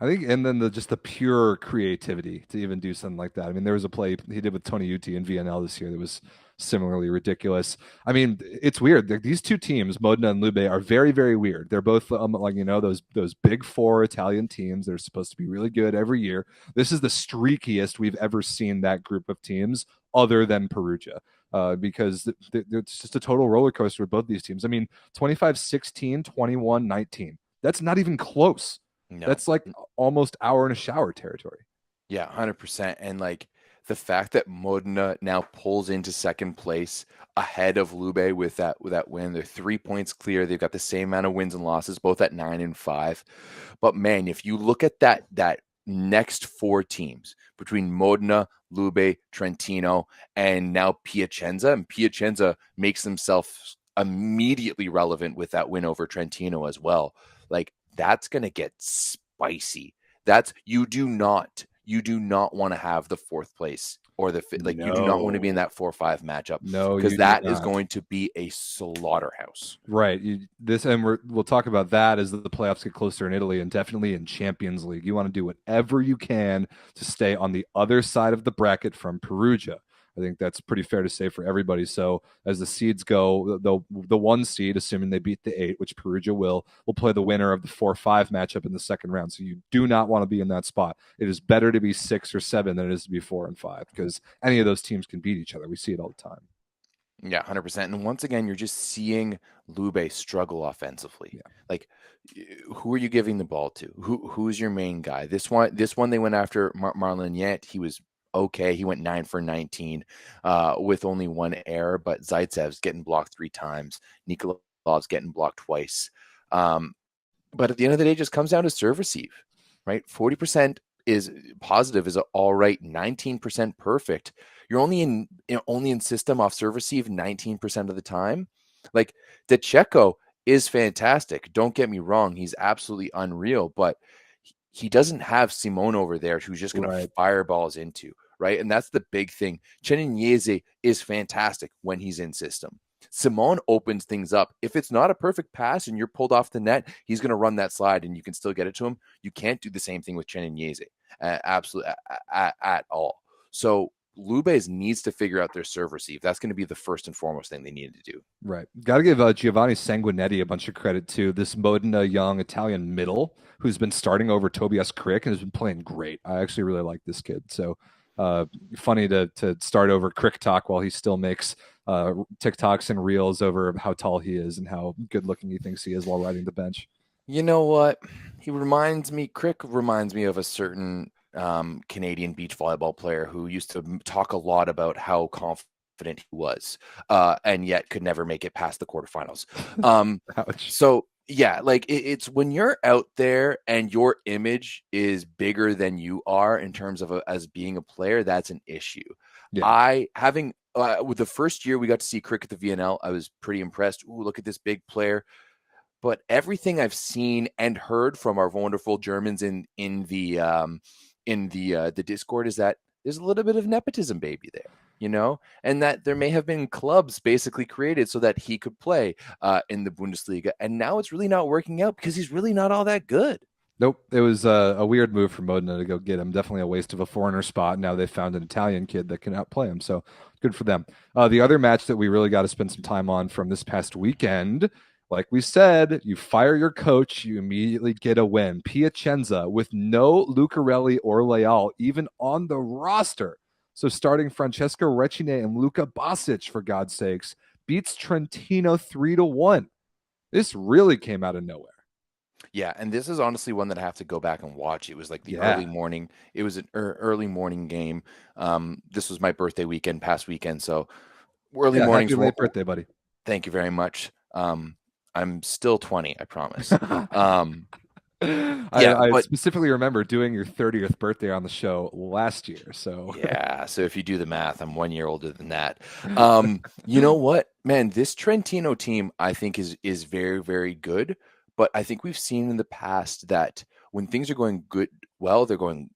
I think, and then just the pure creativity to even do something like that. I mean, there was a play he did with Tony Uti in VNL this year that was similarly ridiculous. I mean, it's weird. These two teams, Modena and Lube, are very, very weird. They're both like, you know, those big four Italian teams. They're supposed to be really good every year. This is the streakiest we've ever seen that group of teams, other than Perugia. Because it's just a total roller coaster with both these teams. I mean, 25-16, 21-19. That's not even close. No. That's like almost hour in a shower territory. Yeah, 100%. And like the fact that Modena now pulls into second place ahead of Lube with that win, they're 3 points clear. They've got the same amount of wins and losses, both at 9 and 5. But man, if you look at that next four teams between Modena, Lube, Trentino, and now Piacenza, and Piacenza makes themselves immediately relevant with that win over Trentino as well. Like, that's going to get spicy. You do not want to have the fourth place or you do not want to be in that 4-5 matchup. No, because that is going to be a slaughterhouse. Right. We'll talk about that as the playoffs get closer in Italy and definitely in Champions League. You want to do whatever you can to stay on the other side of the bracket from Perugia. I think that's pretty fair to say for everybody. So as the seeds go, the 1 seed, assuming they beat the 8, which Perugia will play the winner of the 4-5 matchup in the second round. So you do not want to be in that spot. It is better to be 6 or 7 than it is to be 4 and 5 because any of those teams can beat each other. We see it all the time. Yeah, 100%. And once again, you're just seeing Lube struggle offensively. Yeah. Like, who are you giving the ball to? Who's your main guy? This one they went after Marlon Yant. He was okay. He went 9 for 19 with only one error, but Zaitsev's getting blocked 3 times. Nikolov's getting blocked twice. But at the end of the day, it just comes down to serve receive, right? 40% is positive is all right. 19% perfect. You're only in system off serve receive 19% of the time. Like DeCecco is fantastic. Don't get me wrong. He's absolutely unreal, but he doesn't have Simone over there who's just going to fire balls into, right? And that's the big thing. Chenyeze is fantastic when he's in system. Simone opens things up. If it's not a perfect pass and you're pulled off the net, he's going to run that slide and you can still get it to him. You can't do the same thing with Chenyeze absolutely at all. So Lubez needs to figure out their serve receive. That's going to be the first and foremost thing they needed to do. Right. Got to give Giovanni Sanguinetti a bunch of credit too. This Modena young Italian middle who's been starting over Tobias Crick and has been playing great. I actually really like this kid. So funny to start over Crick talk while he still makes TikToks and reels over how tall he is and how good looking he thinks he is while riding the bench. You know what? Crick reminds me of a certain Canadian beach volleyball player who used to talk a lot about how confident he was, and yet could never make it past the quarterfinals. So yeah, like it's when you're out there and your image is bigger than you are in terms of as being a player, that's an issue. Yeah. With the first year we got to see Crick at the VNL, I was pretty impressed. Ooh, look at this big player. But everything I've seen and heard from our wonderful Germans in the Discord is that there's a little bit of nepotism baby there, you know, and that there may have been clubs basically created so that he could play in the Bundesliga. And now it's really not working out because he's really not all that good. Nope. It was a weird move for Modena to go get him. Definitely a waste of a foreigner spot. Now they found an Italian kid that can outplay him. So good for them. The other match that we really got to spend some time on from this past weekend, like we said, you fire your coach, you immediately get a win. Piacenza with no Lucarelli or Leal even on the roster. So starting Francesca Recine and Luca Basic, for God's sakes, beats Trentino 3-1. This really came out of nowhere. Yeah, and this is honestly one that I have to go back and watch. It was like the early morning. It was an early morning game. This was my birthday weekend, past weekend. So early mornings. Happy late birthday, buddy. Thank you very much. I'm still 20, I promise. I specifically remember doing your 30th birthday on the show last year. So yeah, so if you do the math, I'm 1 year older than that. You know what, man? This Trentino team, I think, is very, very good. But I think we've seen in the past that when things are going well, they're going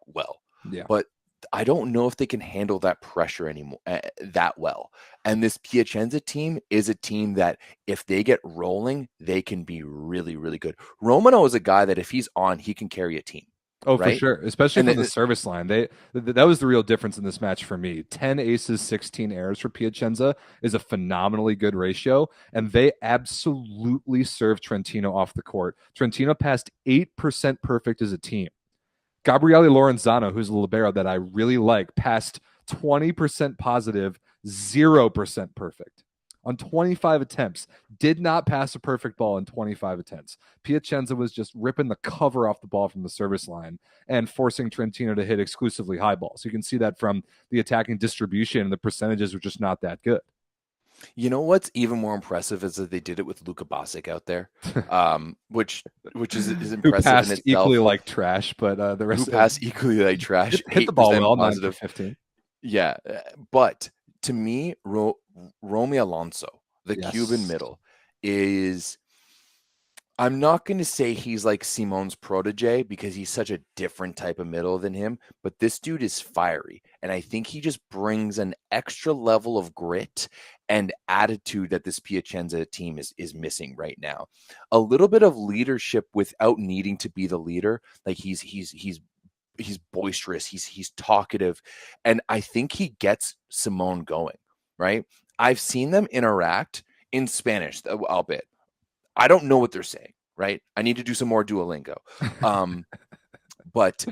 well. Yeah. But I don't know if they can handle that pressure anymore that well. And this Piacenza team is a team that if they get rolling, they can be really, really good. Romano is a guy that if he's on, he can carry a team. Oh, right? For sure. Especially from the service line. That was the real difference in this match for me. 10 aces, 16 errors for Piacenza is a phenomenally good ratio. And they absolutely served Trentino off the court. Trentino passed 8% perfect as a team. Gabriele Lorenzano, who's a libero that I really like, passed 20% positive, 0% perfect on 25 attempts. Did not pass a perfect ball in 25 attempts. Piacenza was just ripping the cover off the ball from the service line and forcing Trentino to hit exclusively high balls. You can see that from the attacking distribution, and the percentages were just not that good. You know what's even more impressive is that they did it with Luka Basic out there, which is impressive. Who passed in itself. Equally like trash, but the rest who passed equally like trash. Hit the ball well, positive. 15. Yeah, but to me, Romy Alonso, the Cuban middle, is. I'm not going to say he's like Simone's protege because he's such a different type of middle than him, but this dude is fiery. And I think he just brings an extra level of grit and attitude that this Piacenza team is missing right now. A little bit of leadership without needing to be the leader. Like he's boisterous. He's talkative. And I think he gets Simone going, right? I've seen them interact in Spanish, albeit. I don't know what they're saying, right? I need to do some more Duolingo. But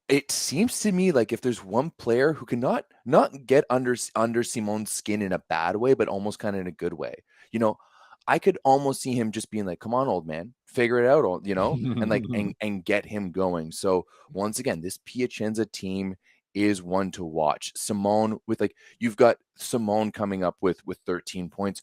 it seems to me like if there's one player who can not get under Simone's skin in a bad way, but almost kind of in a good way, you know, I could almost see him just being like, come on, old man, figure it out, you know, and like, and get him going. So once again, this Piacenza team is one to watch. Simone with you've got Simone coming up with 13 points.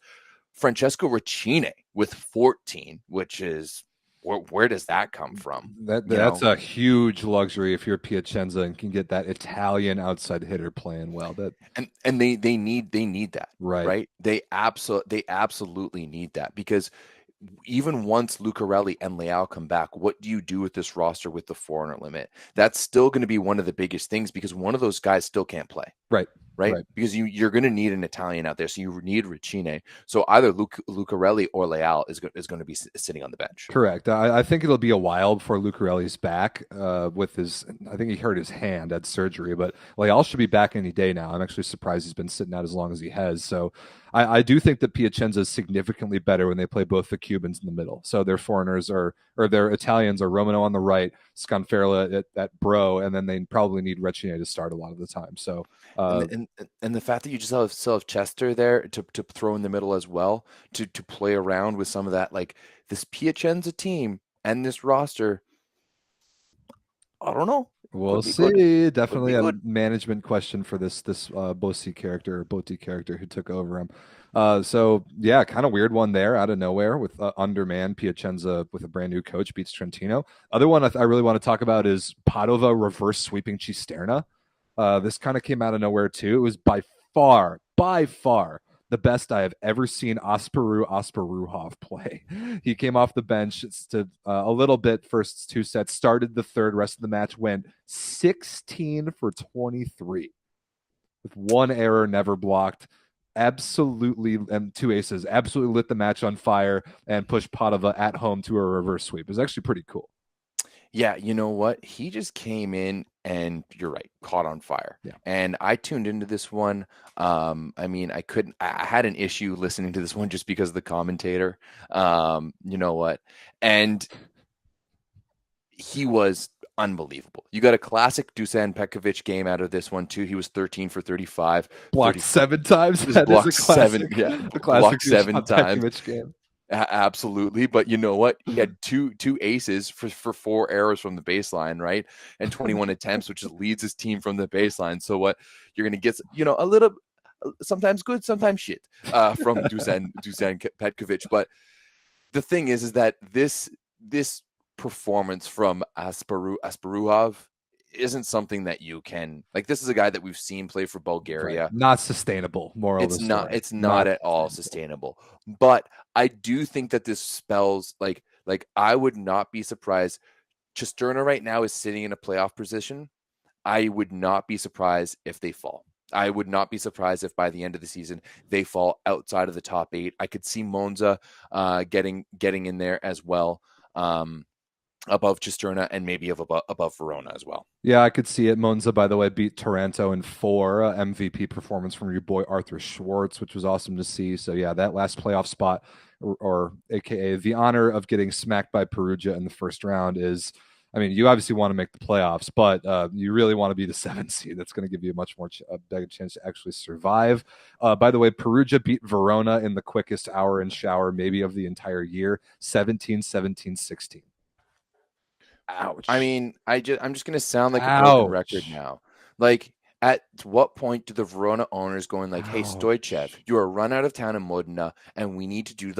Francesco Ricine with 14, which is where does that come from? That's a huge luxury if you're Piacenza and can get that Italian outside hitter playing well. And they need that, right? They absolutely need that, because even once Lucarelli and Leao come back, what do you do with this roster with the foreigner limit? That's still going to be one of the biggest things, because one of those guys still can't play. Right. Because you're going to need an Italian out there. So you need Ricine. So either Lucarelli or Leao is going to be sitting on the bench. Correct. I think it'll be a while before Lucarelli's back with I think he hurt his hand, had surgery, but Leao should be back any day now. I'm actually surprised he's been sitting out as long as he has. So I do think that Piacenza is significantly better when they play both the Cubans in the middle. So their foreigners or their Italians are Romano on the right, Scanferla at Bro, and then they probably need Ricine to start a lot of the time. So and the fact that you just still have Chester there to throw in the middle as well, to play around with some of that, this Piacenza team and this roster, I don't know. We'll see. Good. Definitely a management question for this Botti character who took over him. So yeah, kind of weird one there out of nowhere with undermanned Piacenza with a brand new coach beats Trentino. Other one I really want to talk about is Padova reverse sweeping Cisterna. This kind of came out of nowhere too. It was by far the best I have ever seen Asparuhov play. He came off the bench to a little bit first 2 sets, started the third, rest of the match went 16 for 23 with one error, never blocked. Absolutely, and 2 aces, absolutely lit the match on fire and pushed Padova at home to a reverse sweep. It was actually pretty cool. Yeah, you know what? He just came in and, you're right, caught on fire. Yeah. And I tuned into this one. I had an issue listening to this one just because of the commentator. You know what? And he was unbelievable. You got a classic Dusan Petkovic game out of this one too. He was 13 for 35. Blocked 7 times. That blocked is a classic, 7. Yeah, blocked 7 times. Petkovic game. Absolutely, but you know what? He had two aces for 4 errors from the baseline, right? And 21 attempts, which leads his team from the baseline. So what you're going to get, a little, sometimes good, sometimes shit, from Dusan Petkovic. But the thing is that this performance from Asparuhov isn't something that you can, this is a guy that we've seen play for Bulgaria. Right. Not sustainable, it's not at all sustainable. But I do think that this spells I would not be surprised. Cisterna right now is sitting in a playoff position. I would not be surprised if they fall. I would not be surprised if by the end of the season they fall outside of the top 8. I could see Monza getting in there as well. Above Cisterna and maybe above Verona as well. Yeah, I could see it. Monza, by the way, beat Taranto in 4. MVP performance from your boy Arthur Schwartz, which was awesome to see. So yeah, that last playoff spot, or AKA the honor of getting smacked by Perugia in the first round is, you obviously want to make the playoffs, but you really want to be the 7th seed. That's going to give you a much more better chance to actually survive. By the way, Perugia beat Verona in the quickest hour and shower maybe of the entire year, 17-17-16. Ouch. I'm just gonna sound like a broken record now. At what point do the Verona owners going hey, Stoichev, you are run out of town in Modena, and we need to do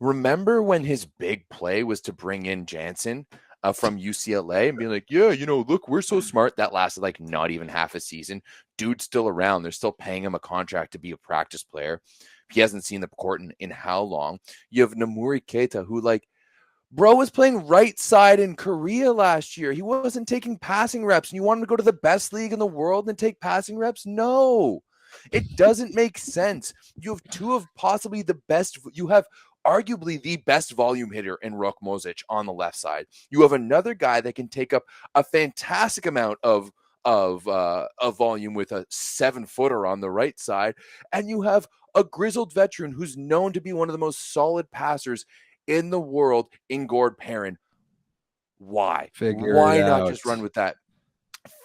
remember when his big play was to bring in Jansen from UCLA and be look, we're so smart. That lasted not even half a season. Dude's still around. They're still paying him a contract to be a practice player. He hasn't seen the court in how long? You have Namuri Keita, who bro was playing right side in Korea last year. He wasn't taking passing reps. And you want him to go to the best league in the world and take passing reps? No, it doesn't make sense. You have 2 of possibly the best. You have arguably the best volume hitter in Rok Mozic on the left side. You have another guy that can take up a fantastic amount of volume with a 7-footer on the right side. And you have a grizzled veteran who's known to be one of the most solid passers in the world, in Gord Perrin. Why? Why not just run with that?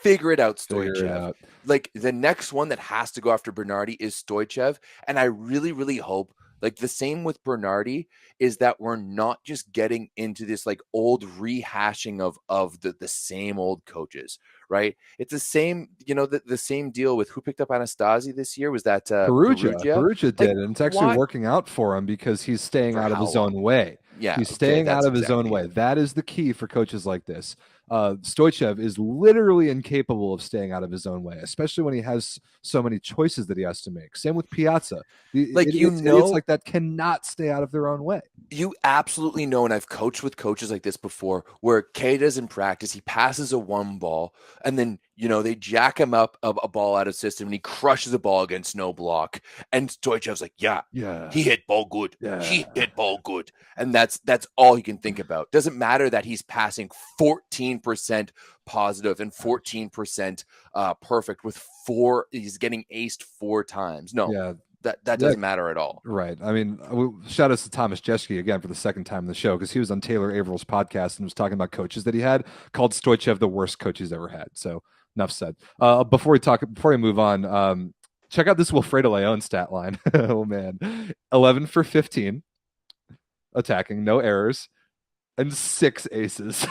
Figure it out, Stoichev. The next one that has to go after Bernardi is Stoichev. And I really, really hope, the same with Bernardi, is that we're not just getting into this old rehashing of the same old coaches, right? It's the same, the same deal with who picked up Anastasi this year. Was that Perugia? Perugia? Perugia Like, did, and it's actually why? working out for him because he's staying For out of how his long? own way. Yeah, He's okay, staying out that's of his own exactly way. it. That is the key for coaches like this. Stoichev is literally incapable of staying out of his own way, especially when he has so many choices that he has to make. Same with Piazza. Like, Idiots like that cannot stay out of their own way. You absolutely know, and I've coached with coaches like this before, where K does in practice, he passes a one ball, and then they jack him up a ball out of system, and he crushes a ball against no block. And Stoichev's like, yeah, he hit ball good. Yeah. He hit ball good. And that's all he can think about. Doesn't matter that he's passing 14% positive and 14% perfect with he's getting aced 4 times. No. Yeah. That doesn't matter at all. Right. I mean, shout out to Thomas Jeschke again for the second time in the show, because he was on Taylor Averill's podcast and was talking about coaches that he had, called Stoichev the worst coach he's ever had. So enough said. Before we move on, check out this Wilfredo Leon stat line. Oh man, 11 for 15 attacking, no errors, and 6 aces.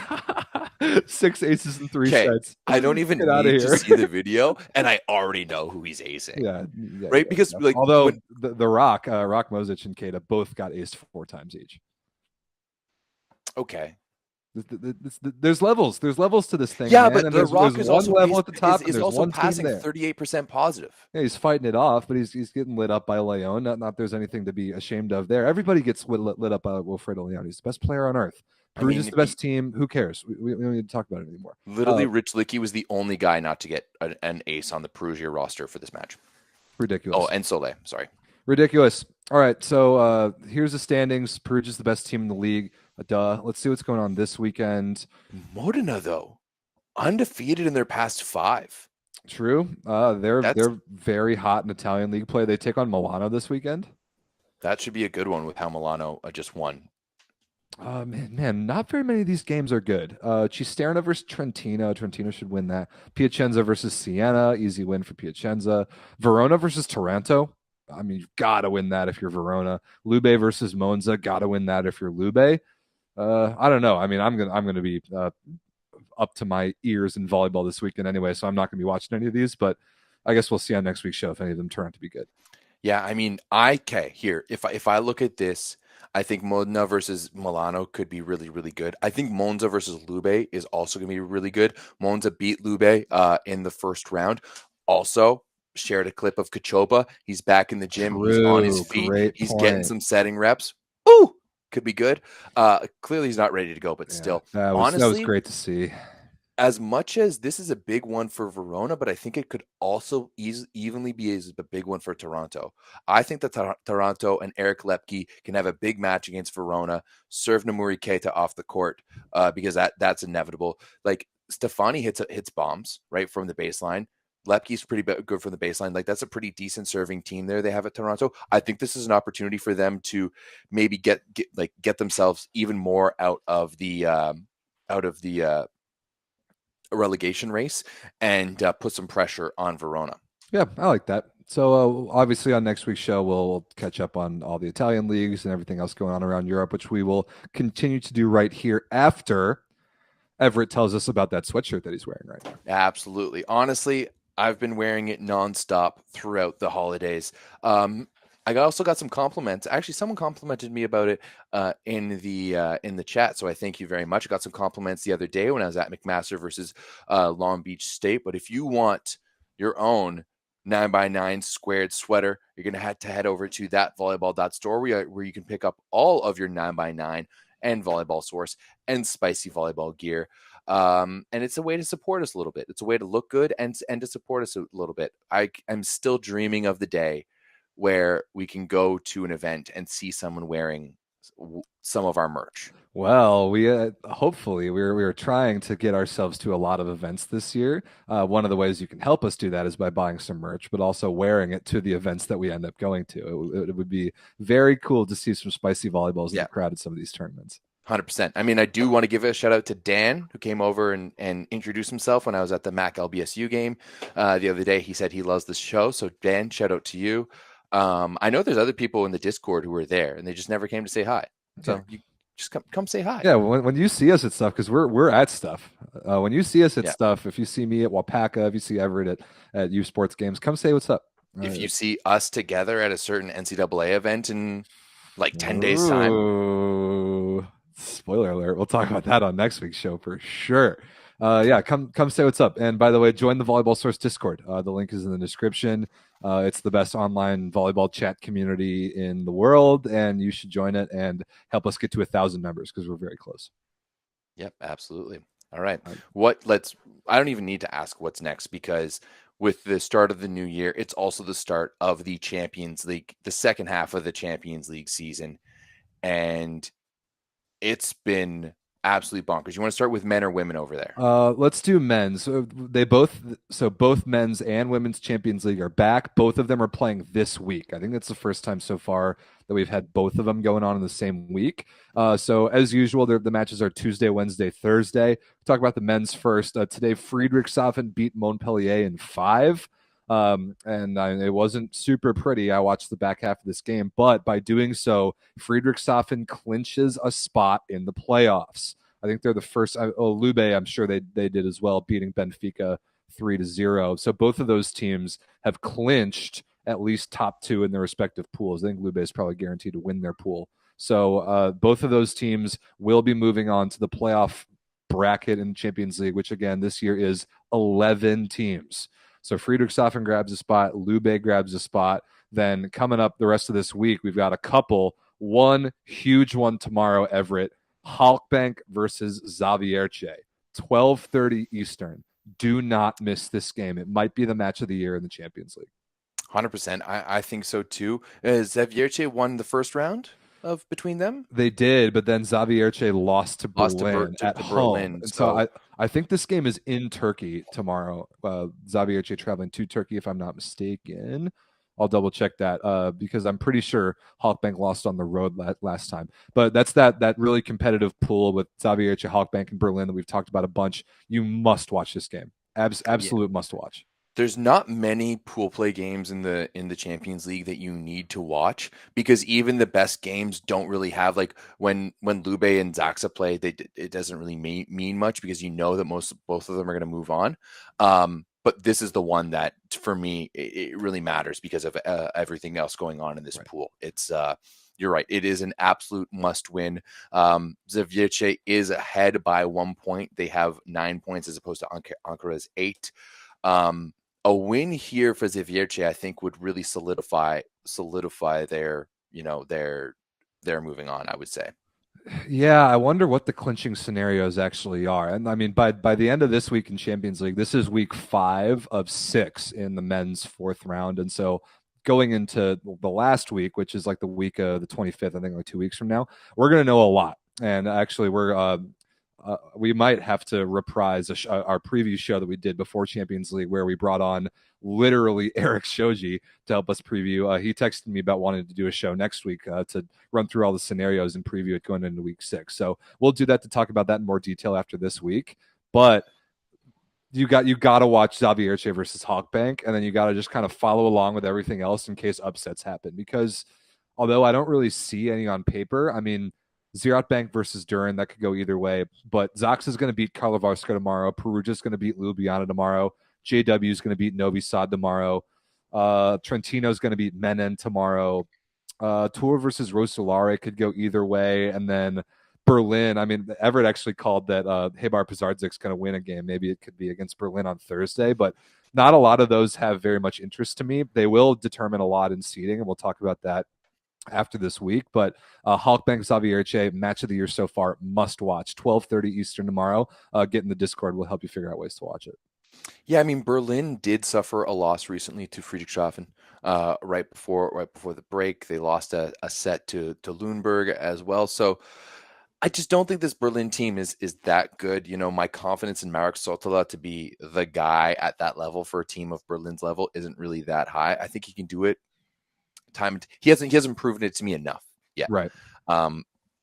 6 aces in 3 sets. I don't even Get outta need here. to see the video, and I already know who he's acing. Yeah, right. Because like, although the Rock Mosic and Keita both got aced 4 times each. Okay. There's levels. There's levels to this thing. Yeah, man. but and the Rock there's is one also level at the top, and is there's also one team passing there. 38% positive. Yeah, he's fighting it off, but he's getting lit up by Leon. Not there's anything to be ashamed of there. Everybody gets lit up by Wilfredo Leon. He's the best player on earth. Perugia's the best team. Who cares? We don't need to talk about it anymore. Literally, Rich Licky was the only guy not to get an ace on the Perugia roster for this match. Ridiculous. Oh, and Soleil. Sorry. Ridiculous. All right, so here's the standings. Perugia's the best team in the league. Duh. Let's see what's going on this weekend. Modena, though, undefeated in their past 5. True. They're very hot in Italian league play. They take on Milano this weekend. That should be a good one with how Milano just won. Man, not very many of these games are good. Cisterna versus Trentino. Trentino should win that. Piacenza versus Siena. Easy win for Piacenza. Verona versus Taranto. I mean, you've got to win that if you're Verona. Lube versus Monza. Got to win that if you're Lube. I don't know. I mean, I'm gonna be up to my ears in volleyball this weekend anyway, so I'm not gonna be watching any of these. But I guess we'll see on next week's show if any of them turn out to be good. Yeah, I mean, here, if I look at this, I think Modena versus Milano could be really, really good. I think Monza versus Lube is also going to be really good. Monza beat Lube in the first round. Also, shared a clip of Cachopa. He's back in the gym. He's on his feet. He's getting some setting reps. Ooh, could be good. Clearly, he's not ready to go, but still. Honestly, that was great to see. As much as this is a big one for Verona, but I think it could also evenly be a big one for Toronto. I think that Toronto and Eric Lepke can have a big match against Verona, serve Namuri Keita off the court because that's inevitable. Like, Stefani hits bombs right from the baseline. Lepke's pretty good from the baseline. Like, that's a pretty decent serving team there they have at Toronto. I think this is an opportunity for them to maybe get themselves even more out of the relegation race and put some pressure on Verona. Yeah, I like that. So obviously on next week's show, we'll catch up on all the Italian leagues and everything else going on around Europe, which we will continue to do right here after Everett tells us about that sweatshirt that he's wearing right now. Absolutely. Honestly, I've been wearing it nonstop throughout the holidays. I also got some compliments. Actually, someone complimented me about it in the chat, so I thank you very much. I got some compliments the other day when I was at McMaster versus Long Beach State. But if you want your own 9x9 squared sweater, you're going to have to head over to thatvolleyball.store where you can pick up all of your 9x9 and volleyball source and spicy volleyball gear. And it's a way to support us a little bit. It's a way to look good and to support us a little bit. I'm still dreaming of the day where we can go to an event and see someone wearing some of our merch. Well, we hopefully we're trying to get ourselves to a lot of events this year. One of the ways you can help us do that is by buying some merch, but also wearing it to the events that we end up going to. It would be very cool to see some spicy volleyballs in the crowd at some of these tournaments. 100%. I mean, I do want to give a shout out to Dan, who came over and introduced himself when I was at the MAC LBSU game the other day. He said he loves the show. So Dan, shout out to you. I know there's other people in the Discord who were there and they just never came to say hi. So just come say hi. Yeah, when you see us at stuff, because we're at stuff. When you see us at Yeah. stuff, if you see me at Wapaka, if you see Everett at U Sports games, come say what's up. If you see us together at a certain NCAA event in like 10 days time. Ooh, spoiler alert. We'll talk about that on next week's show for sure. Yeah, come say what's up. And by the way, join the Volleyball Source Discord. The link is in the description. It's the best online volleyball chat community in the world, and you should join it and help us get to 1,000 members because we're very close. Yep, absolutely. All right. I don't even need to ask what's next, because with the start of the new year, it's also the start of the Champions League, the second half of the Champions League season. And it's been absolutely bonkers. You want to start with men or women over there? Let's do men's. So both men's and women's Champions League are back. Both of them are playing this week. I think that's the first time so far that we've had both of them going on in the same week. So as usual, the matches are Tuesday, Wednesday, Thursday. We'll talk about the men's first. Today, Friedrichshafen beat Montpellier in 5. It wasn't super pretty. I watched the back half of this game, but by doing so, Friedrichshafen clinches a spot in the playoffs. I think they're the first. Lube, I'm sure they did as well, beating Benfica 3-0. So both of those teams have clinched at least top 2 in their respective pools. I think Lube is probably guaranteed to win their pool. So both of those teams will be moving on to the playoff bracket in the Champions League, which again this year is 11 teams. So Friedrichshafen grabs a spot, Lube grabs a spot. Then coming up the rest of this week, we've got a couple. One huge one tomorrow, Everett. Halkbank versus Zavierce, 12:30 Eastern. Do not miss this game. It might be the match of the year in the Champions League. 100%. I think so too. Zavierce won the first round of between them. They did, but then Zavierce lost to Berlin at home. And so I think this game is in Turkey tomorrow. Zavierce traveling to Turkey, if I'm not mistaken. I'll double check that because I'm pretty sure Halkbank lost on the road last time. But that's that really competitive pool with Zavierce, Halkbank, and Berlin that we've talked about a bunch. You must watch this game. Absolute must watch. There's not many pool play games in the Champions League that you need to watch, because even the best games don't really have, like when Lube and Zaxa play, it doesn't really mean much, because you know that both of them are going to move on. But this is the one that for me it really matters because of everything else going on in this pool. It's you're right. It is an absolute must win. Zavierce is ahead by 1 point. They have 9 points as opposed to Ankara's 8. A win here for Zavierce, I think, would really solidify their moving on, I would say. Yeah, I wonder what the clinching scenarios actually are. And I mean, by the end of this week in Champions League, this is week 5 of 6 in the men's 4th round. And so going into the last week, which is like the week of the 25th, I think like 2 weeks from now, we're going to know a lot. And actually we might have to reprise our preview show that we did before Champions League, where we brought on literally Eric Shoji to help us preview. He texted me about wanting to do a show next week to run through all the scenarios and preview it going into week 6. So we'll do that to talk about that in more detail after this week. But you got to watch Zavierce versus Halkbank, and then you got to just kind of follow along with everything else in case upsets happen. Because although I don't really see any on paper, I mean, Zierotbank versus Durin, that could go either way. But Zax is going to beat Karlovarska tomorrow. Perugia is going to beat Ljubljana tomorrow. JW is going to beat Novi Sad tomorrow. Trentino is going to beat Menen tomorrow. Tour versus Rosolare could go either way. And then Berlin, I mean, Everett actually called that Hebar Pizardzik's going to win a game. Maybe it could be against Berlin on Thursday. But not a lot of those have very much interest to me. They will determine a lot in seeding, and we'll talk about that after this week. But Halkbank Zavierce, match of the year so far, must watch. 12:30 Eastern tomorrow. Get in the Discord. We'll help you figure out ways to watch it. Yeah, I mean, Berlin did suffer a loss recently to Friedrichshafen right before the break. They lost a set to Lüneburg as well. So I just don't think this Berlin team is that good. You know, my confidence in Marek Sotola to be the guy at that level for a team of Berlin's level isn't really that high. I think he can do it. He hasn't proven it to me enough yet. Right.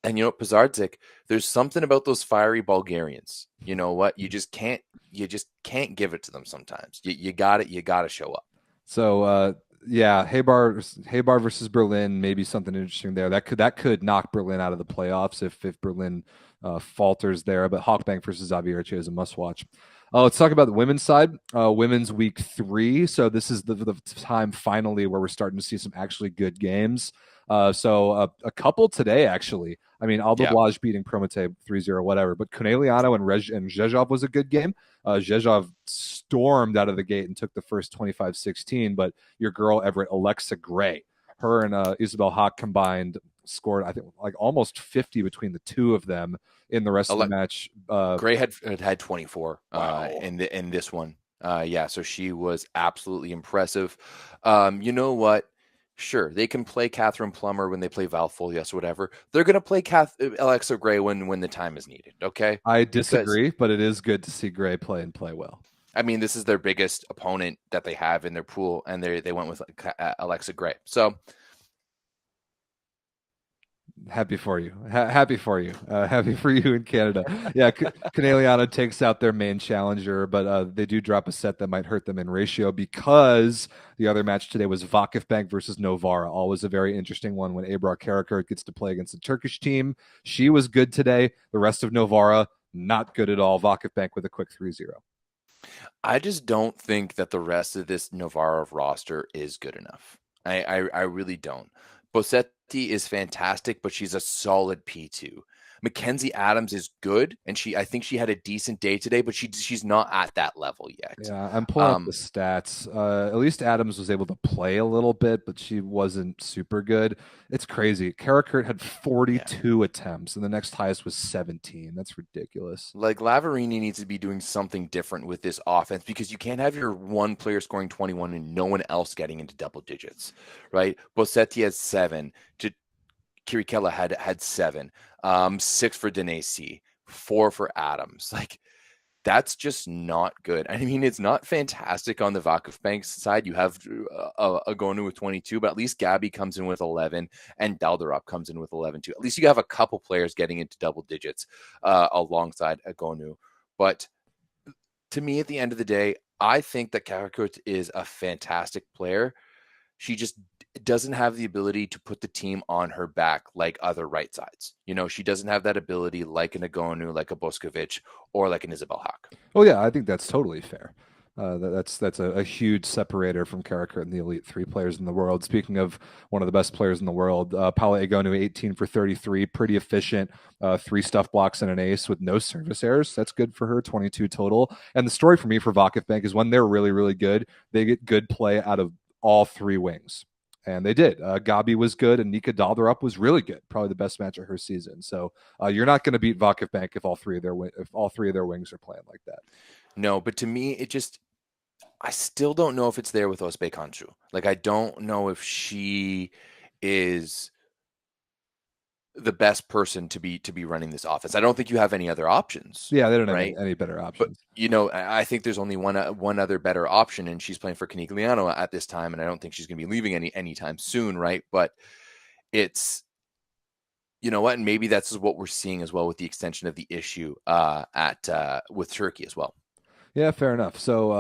And you know, Pizardzik, there's something about those fiery Bulgarians. You know what? You just can't give it to them sometimes. You got to show up. So Yeah, Haybar versus Berlin, maybe something interesting there. That could knock Berlin out of the playoffs if Berlin falters there. But Hawkbank versus Zavierce is a must watch. Let's talk about the women's side. Women's week 3. So this is the time finally where we're starting to see some actually good games. So a couple today, actually. I mean, Alba Yeah. Blaj beating Prometey 3-0, whatever. But Kuneliano and Zhezhov was a good game. Zhezhov stormed out of the gate and took the first 25-16, but your girl Everett, Alexa Gray, her and Isabel Haak combined scored, I think, like almost 50 between the two of them in the rest of the match. Gray had 24 wow. in this one. Yeah, so she was absolutely impressive. You know what? Sure, they can play Catherine Plummer when they play Val Folias or whatever. They're going to play Alexa Gray when the time is needed, okay? I disagree, but it is good to see Gray play and play well. I mean, this is their biggest opponent that they have in their pool, and they went with Alexa Gray. So happy for you. Happy for you. Happy for you in Canada. Yeah, Caneliano takes out their main challenger, but they do drop a set that might hurt them in ratio because the other match today was Vakifbank versus Novara. Always a very interesting one when Ebrar Karakurt gets to play against the Turkish team. She was good today. The rest of Novara, not good at all. Vakifbank with a quick 3-0. I just don't think that the rest of this Novara roster is good enough. I really don't. Bossetti is fantastic, but she's a solid P2. Mackenzie Adams is good, and I think she had a decent day today, but she's not at that level yet. Yeah, I'm pulling up the stats. At least Adams was able to play a little bit, but she wasn't super good. It's crazy. Karakurt had 42 attempts, and the next highest was 17. That's ridiculous. Like, Lavarini needs to be doing something different with this offense because you can't have your one player scoring 21 and no one else getting into double digits, right? Bossetti has 7. Kirikella had 7, 6 for Denesi, 4 for Adams. Like, that's just not good. I mean, it's not fantastic on the Vakifbank side. You have a Gonu with 22, but at least Gabby comes in with 11 and Dalderop comes in with 11 too. At least you have a couple players getting into double digits alongside a Gonu. But to me, at the end of the day, I think that Karakurt is a fantastic player. She just doesn't have the ability to put the team on her back like other right sides. You know, she doesn't have that ability like an Agonu, like a Boskovic, or like an Isabel Haak. Oh yeah, I think that's totally fair. That's a huge separator from Karakurt and the elite 3 players in the world. Speaking of one of the best players in the world, Paula Egonu, 18 for 33, pretty efficient, 3 stuff blocks and an ace with no service errors. That's good for her, 22 total. And the story for me for Vakifbank is when they're really, really good, they get good play out of all 3 wings. And they did. Gabi was good, and Nika Dalderup was really good. Probably the best match of her season. So you're not going to beat Vakifbank if all 3 of their wings are playing like that. No, but to me, I still don't know if it's there with Osbe Kanchu. Like, I don't know if she is the best person to be running this offense. I don't think you have any other options. Yeah, they don't have any better options. But, you know, I think there's only one other better option, and she's playing for Canigliano at this time, and I don't think she's going to be leaving anytime soon, right? But it's, you know what, and maybe that's what we're seeing as well with the extension of the issue with Turkey as well. Yeah, fair enough. So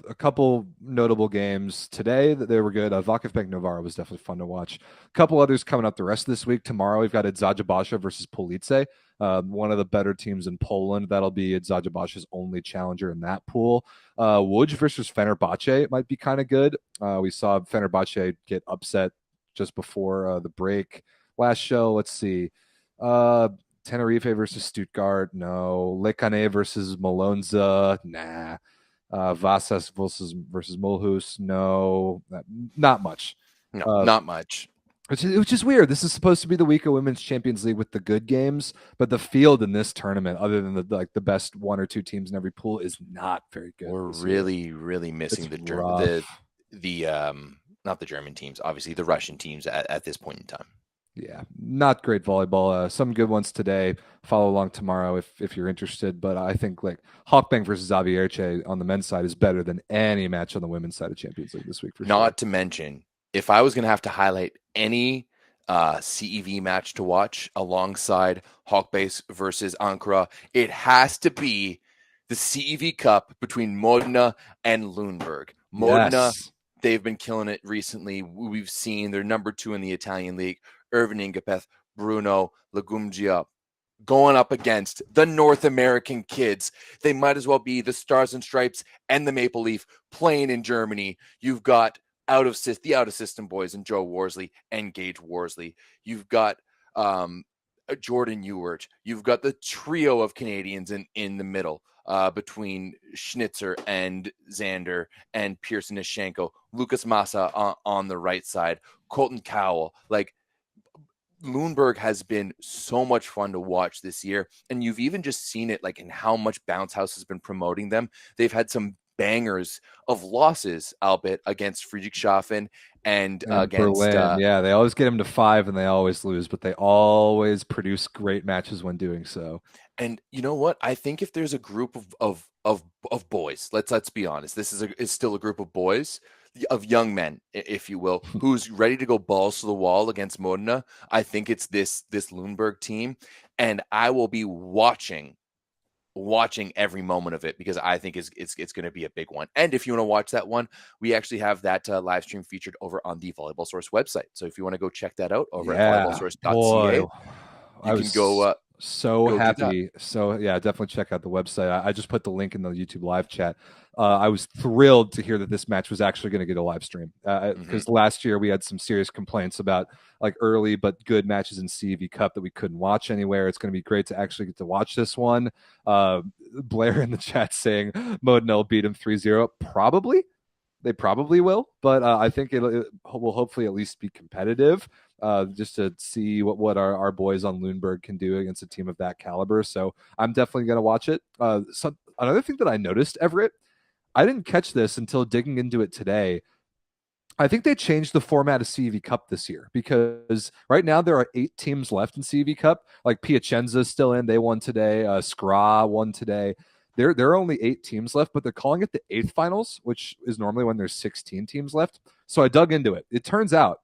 a couple notable games today that they were good. Vakifbank Novara was definitely fun to watch. A couple others coming up the rest of this week. Tomorrow we've got Adzadjabasha versus Police, one of the better teams in Poland. That'll be Adzadjabasha's only challenger in that pool. Łódź versus Fenerbahce might be kind of good. We saw Fenerbahce get upset just before the break. Last show, let's see. Tenerife versus Stuttgart, no. Lekane versus Malonza, nah. Vasas versus Mulhouse, no. Not much. No, not much. Which is weird. This is supposed to be the week of Women's Champions League with the good games, but the field in this tournament, other than the best 1 or 2 teams in every pool, is not very good. We're really missing the not the German teams, obviously the Russian teams at this point in time. Yeah, not great volleyball. Some good ones today. Follow along tomorrow if you're interested. But I think like Hawkbank versus Zavierce on the men's side is better than any match on the women's side of Champions League this week. Not to mention, if I was going to have to highlight any CEV match to watch alongside Hawkbase versus Ankara, it has to be the CEV Cup between Modena and Lundberg. Modena they've been killing it recently. We've seen they're number 2 in the Italian league. Irvin Ingapeth, Bruno Lagumgia, going up against the North American kids. They might as well be the Stars and Stripes and the Maple Leaf playing in Germany. You've got the out of system boys and Joe Worsley and Gage Worsley. You've got Jordan Ewart. You've got the trio of Canadians in the middle between Schnitzer and Xander and Pearson Nishenko, Lucas Massa on the right side, Colton Cowell. Like, Lundberg has been so much fun to watch this year. And you've even just seen it like in how much Bounce House has been promoting them. They've had some bangers of losses, albeit against Friedrichshafen and against Berlin. Yeah, they always get them to 5 and they always lose, but they always produce great matches when doing so. And you know what? I think if there's a group of boys, let's be honest, this is still a group of boys, of young men, if you will, who's ready to go balls to the wall against Modena. I think it's this Lundberg team, and I will be watching every moment of it because I think it's going to be a big one. And if you want to watch that one, we actually have that live stream featured over on the Volleyball Source website. So if you want to go check that out over at volleyballsource.ca, you can go. So happy. So yeah, definitely check out the website. I just put the link in the YouTube live chat. I was thrilled to hear that this match was actually going to get a live stream because last year we had some serious complaints about like early but good matches in CEV Cup that we couldn't watch anywhere. It's going to be great to actually get to watch this one. Blair in the chat saying Modena will beat him 3-0. Probably. They probably will, but I think it will hopefully at least be competitive just to see what our boys on Lundberg can do against a team of that caliber. So I'm definitely going to watch it. Another thing that I noticed, Everett, I didn't catch this until digging into it today. I think they changed the format of CEV Cup this year because right now there are 8 teams left in CEV Cup. Like Piacenza is still in. They won today. Skra won today. There are only 8 teams left, but they're calling it the 8th finals, which is normally when there's 16 teams left. So I dug into it. It turns out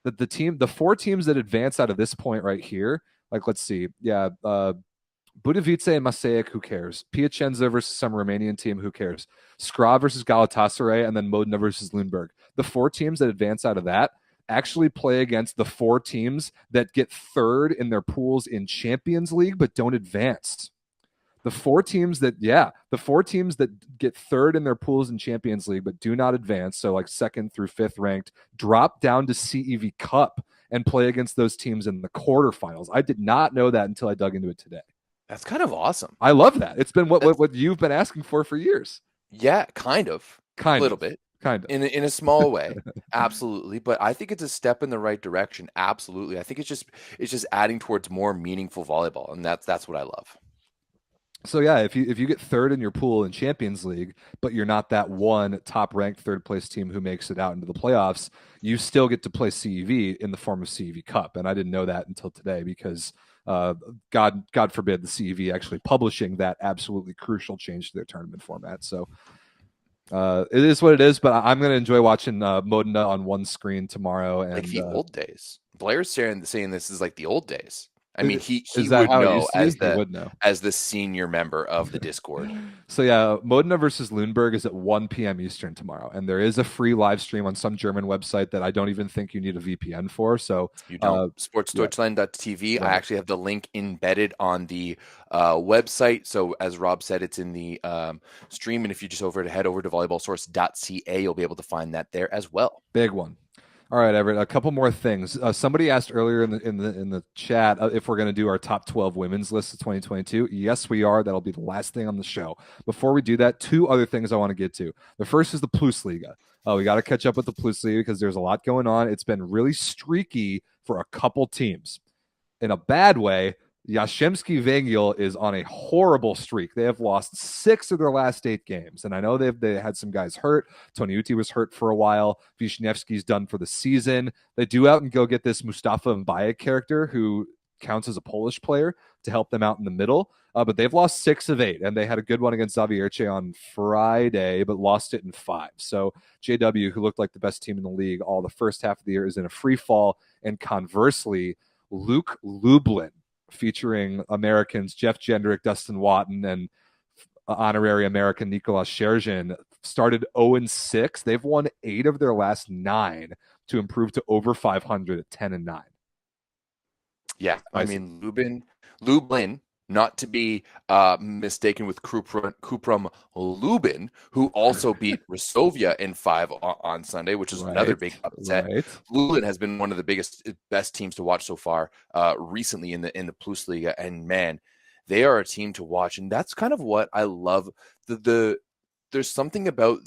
that the 4 teams that advance out of this point right here, like let's see, Budovice and Masaic, who cares? Piacenza versus some Romanian team, who cares? Skra versus Galatasaray, and then Modena versus Lundberg. The 4 teams that advance out of that actually play against the 4 teams that get 3rd in their pools in Champions League but don't advance. The 4 teams that get 3rd in their pools in Champions League but do not advance, so like 2nd through 5th ranked, drop down to CEV Cup and play against those teams in the quarterfinals. I did not know that until I dug into it today. That's kind of awesome. I love that. It's been what you've been asking for years. Yeah, kind of. A little bit. Kind of. In a small way. Absolutely. But I think it's a step in the right direction. Absolutely. I think it's just adding towards more meaningful volleyball, and that's what I love. So yeah, if you get 3rd in your pool in Champions League, but you're not that one top-ranked 3rd-place team who makes it out into the playoffs, you still get to play CEV in the form of CEV Cup. And I didn't know that until today because God forbid the CEV actually publishing that absolutely crucial change to their tournament format. So it is what it is, but I'm going to enjoy watching Modena on one screen tomorrow. And like the old days. Blair's saying this is like the old days. I mean, he would know as the senior member of the Discord. So yeah, Modena versus Lundberg is at 1 p.m. Eastern tomorrow, and there is a free live stream on some German website that I don't even think you need a VPN for. So you don't. Sportsdeutschland.tv. Right. I actually have the link embedded on the website. So as Rob said, it's in the stream, and if you just head over to volleyballsource.ca, you'll be able to find that there as well. Big one. All right, Everett, a couple more things. Somebody asked earlier in the chat if we're going to do our top 12 women's list of 2022. Yes, we are. That'll be the last thing on the show. Before we do that, 2 other things I want to get to. The first is the PlusLiga. We got to catch up with the PlusLiga because there's a lot going on. It's been really streaky for a couple teams. In a bad way, Jastrzębski Węgiel is on a horrible streak. They have lost 6 of their last 8 games. And I know they had some guys hurt. Toniuti was hurt for a while. Wisniewski's done for the season. They do out and go get this Mustafa Mbaye character who counts as a Polish player to help them out in the middle. But they've lost 6 of 8. And they had a good one against Zawiercie on Friday, but lost it in 5. So JW, who looked like the best team in the league all the first half of the year, is in a free fall. And conversely, Luke Lublin, featuring Americans Jeff Jendrick, Dustin Watton, and honorary American Nicolas Sherzhin, started 0-6. They've won 8 of their last 9 to improve to over 500 at 10-9. Yeah, I mean Lublin, not to be mistaken with Kuprum Lubin, who also beat Resovia in 5 on Sunday, which is another big upset. Right. Lublin has been one of the best teams to watch so far recently in the PlusLiga, and man, they are a team to watch, and that's kind of what I love. There's something about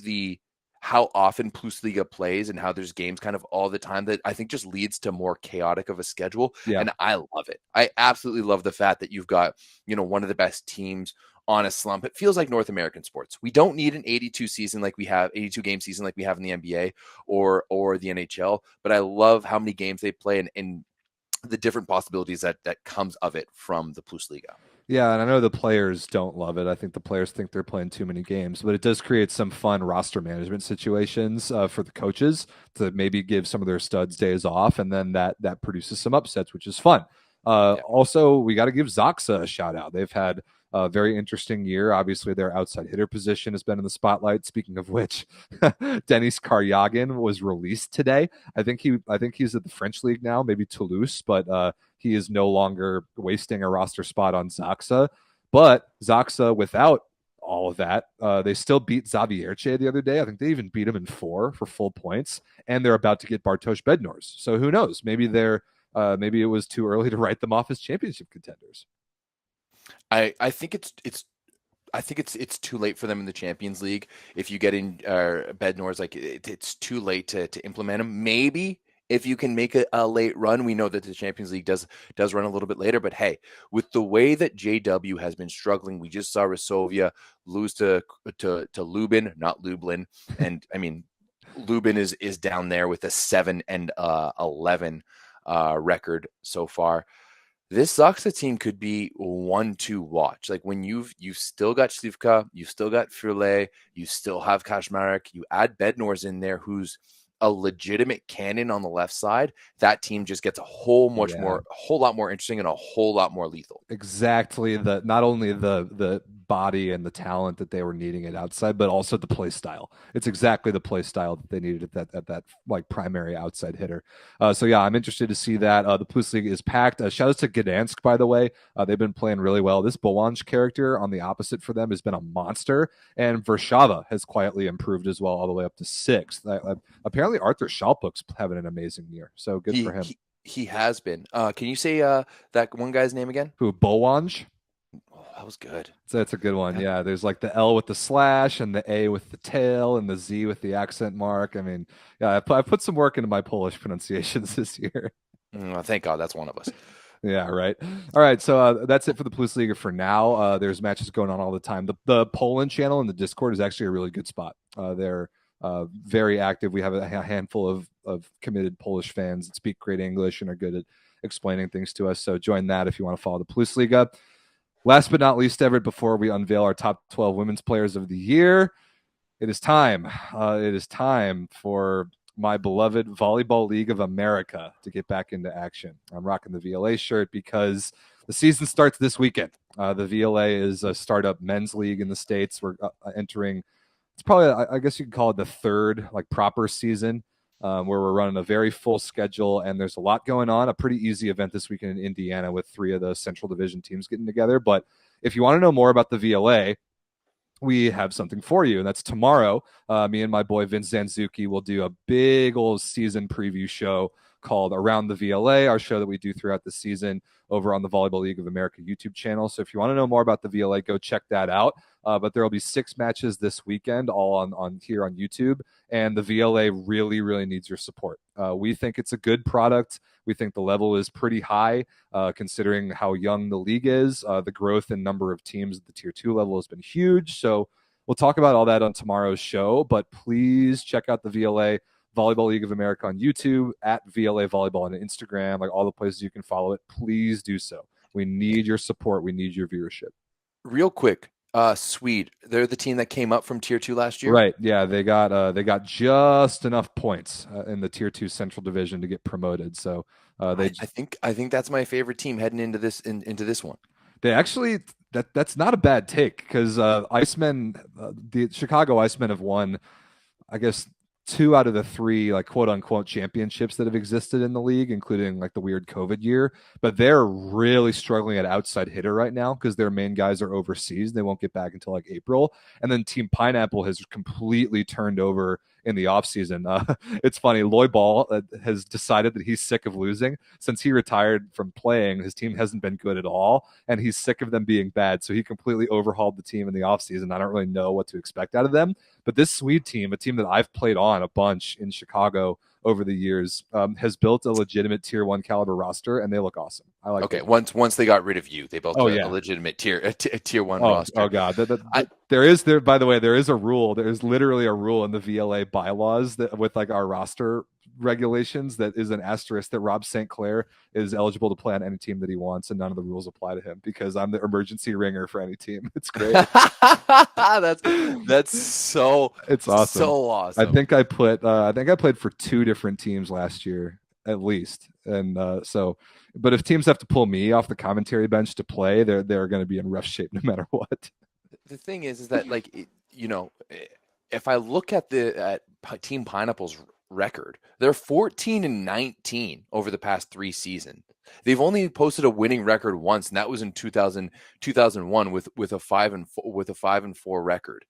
how often PlusLiga plays and how there's games kind of all the time that I think just leads to more chaotic of a schedule. Yeah. And I love it. I absolutely love the fact that you've got, one of the best teams on a slump. It feels like North American sports. We don't need an 82 game season like we have in the NBA or the NHL, but I love how many games they play and the different possibilities that comes of it from the PlusLiga. Yeah, and I know the players don't love it. I think the players think they're playing too many games, but it does create some fun roster management situations for the coaches to maybe give some of their studs days off, and then that produces some upsets, which is fun. Also, we got to give Zaxa a shout out. They've had a very interesting year. Obviously, their outside hitter position has been in the spotlight. Speaking of which, Denis Karyagin was released today. I think he's at the French league now, maybe Toulouse, but he is no longer wasting a roster spot on Zaxa. But Zaxa, without all of that, they still beat Zavierce the other day. I think they even beat him in 4 for full points, and they're about to get Bartosz Bednors. So who knows? Maybe maybe it was too early to write them off as championship contenders. I think it's too late for them in the Champions League. If you get in Bednors, like it's too late to implement them. Maybe if you can make a late run, we know that the Champions League does run a little bit later. But hey, with the way that JW has been struggling, we just saw Resovia lose to Lubin, not Lublin, and I mean Lubin is down there with a 7-11 record so far. This Zaxa team could be one to watch. Like when you've still got Slivka, you've still got Furle, you still have Kaczmarek, you add Bednors in there, who's a legitimate cannon on the left side. That team just gets a whole lot more interesting and a whole lot more lethal. Exactly. Not only the body and the talent that they were needing it outside, but also the play style. It's exactly the play style that they needed at that like primary outside hitter. So yeah, I'm interested to see that. The PlusLiga is packed. Shout out to Gdansk, by the way. They've been playing really well. This Bolanj character on the opposite for them has been a monster, and Warszawa has quietly improved as well, all the way up to 6th. Apparently Arthur Schalpuk's having an amazing year. So good for him. He has been. Can you say that one guy's name again? Who, Bolanj? Oh, that was good. So that's a good one. Yeah, there's like the L with the slash and the A with the tail and the Z with the accent mark. I mean, yeah, I put some work into my Polish pronunciations this year. Thank God that's one of us. Yeah, right. All right, so that's it for the PlusLiga for now. There's matches going on all the time. The Poland channel in the Discord is actually a really good spot. They're very active. We have a handful of committed Polish fans that speak great English and are good at explaining things to us. So join that if you want to follow the PlusLiga. Last but not least, Everett, before we unveil our top 12 women's players of the year, it is time. It is time for my beloved Volleyball League of America to get back into action. I'm rocking the VLA shirt because the season starts this weekend. The VLA is a startup men's league in the States. We're entering, it's probably, I guess you could call it the third proper season, where we're running a very full schedule, and there's a lot going on. A pretty easy event this weekend in Indiana with 3 of the Central Division teams getting together. But if you want to know more about the VLA, we have something for you, and that's tomorrow. Me and my boy Vince Zanzuki will do a big old season preview show called Around the VLA, our show that we do throughout the season over on the Volleyball League of America YouTube channel. So if you want to know more about the VLA, go check that out. But there will be 6 matches this weekend, all on here on YouTube. And the VLA really, really needs your support. We think it's a good product. We think the level is pretty high, considering how young the league is. The growth in number of teams at the Tier 2 level has been huge. So we'll talk about all that on tomorrow's show. But please check out the VLA Volleyball League of America on YouTube, at VLA Volleyball on Instagram, like all the places you can follow it. Please do so. We need your support. We need your viewership. Real quick, Swede, they're the team that came up from Tier 2 last year? Right, yeah, they got just enough points in the Tier 2 Central Division to get promoted. So I think that's my favorite team heading into this one. They actually, that's not a bad take because Icemen, the Chicago Icemen have won, I guess, 2 out of the 3 like quote unquote championships that have existed in the league, including like the weird COVID year. But they're really struggling at outside hitter right now because their main guys are overseas. They won't get back until like April. And then Team Pineapple has completely turned over in the offseason. It's funny. Volleyball has decided that he's sick of losing. Since he retired from playing, his team hasn't been good at all, and he's sick of them being bad. So he completely overhauled the team in the offseason. I don't really know what to expect out of them. But this Swede team, a team that I've played on a bunch in Chicago over the years, has built a legitimate tier 1 caliber roster, and they look awesome. I like. Okay, once they got rid of you, they built a legitimate tier 1 roster. Oh god, by the way, there is a rule. There is literally a rule in the VLA bylaws that with like our roster regulations that is an asterisk that Rob St. Clair is eligible to play on any team that he wants, and none of the rules apply to him because I'm the emergency ringer for any team. It's great. that's so it's awesome. So awesome. I think I played for 2 different teams last year at least, and but if teams have to pull me off the commentary bench to play, they're going to be in rough shape no matter what. The thing is that like if I look at Team Pineapple's record, they're 14-19 over the past 3 seasons. They've only posted a winning record once, and that was in 2001 with a 5-4 record.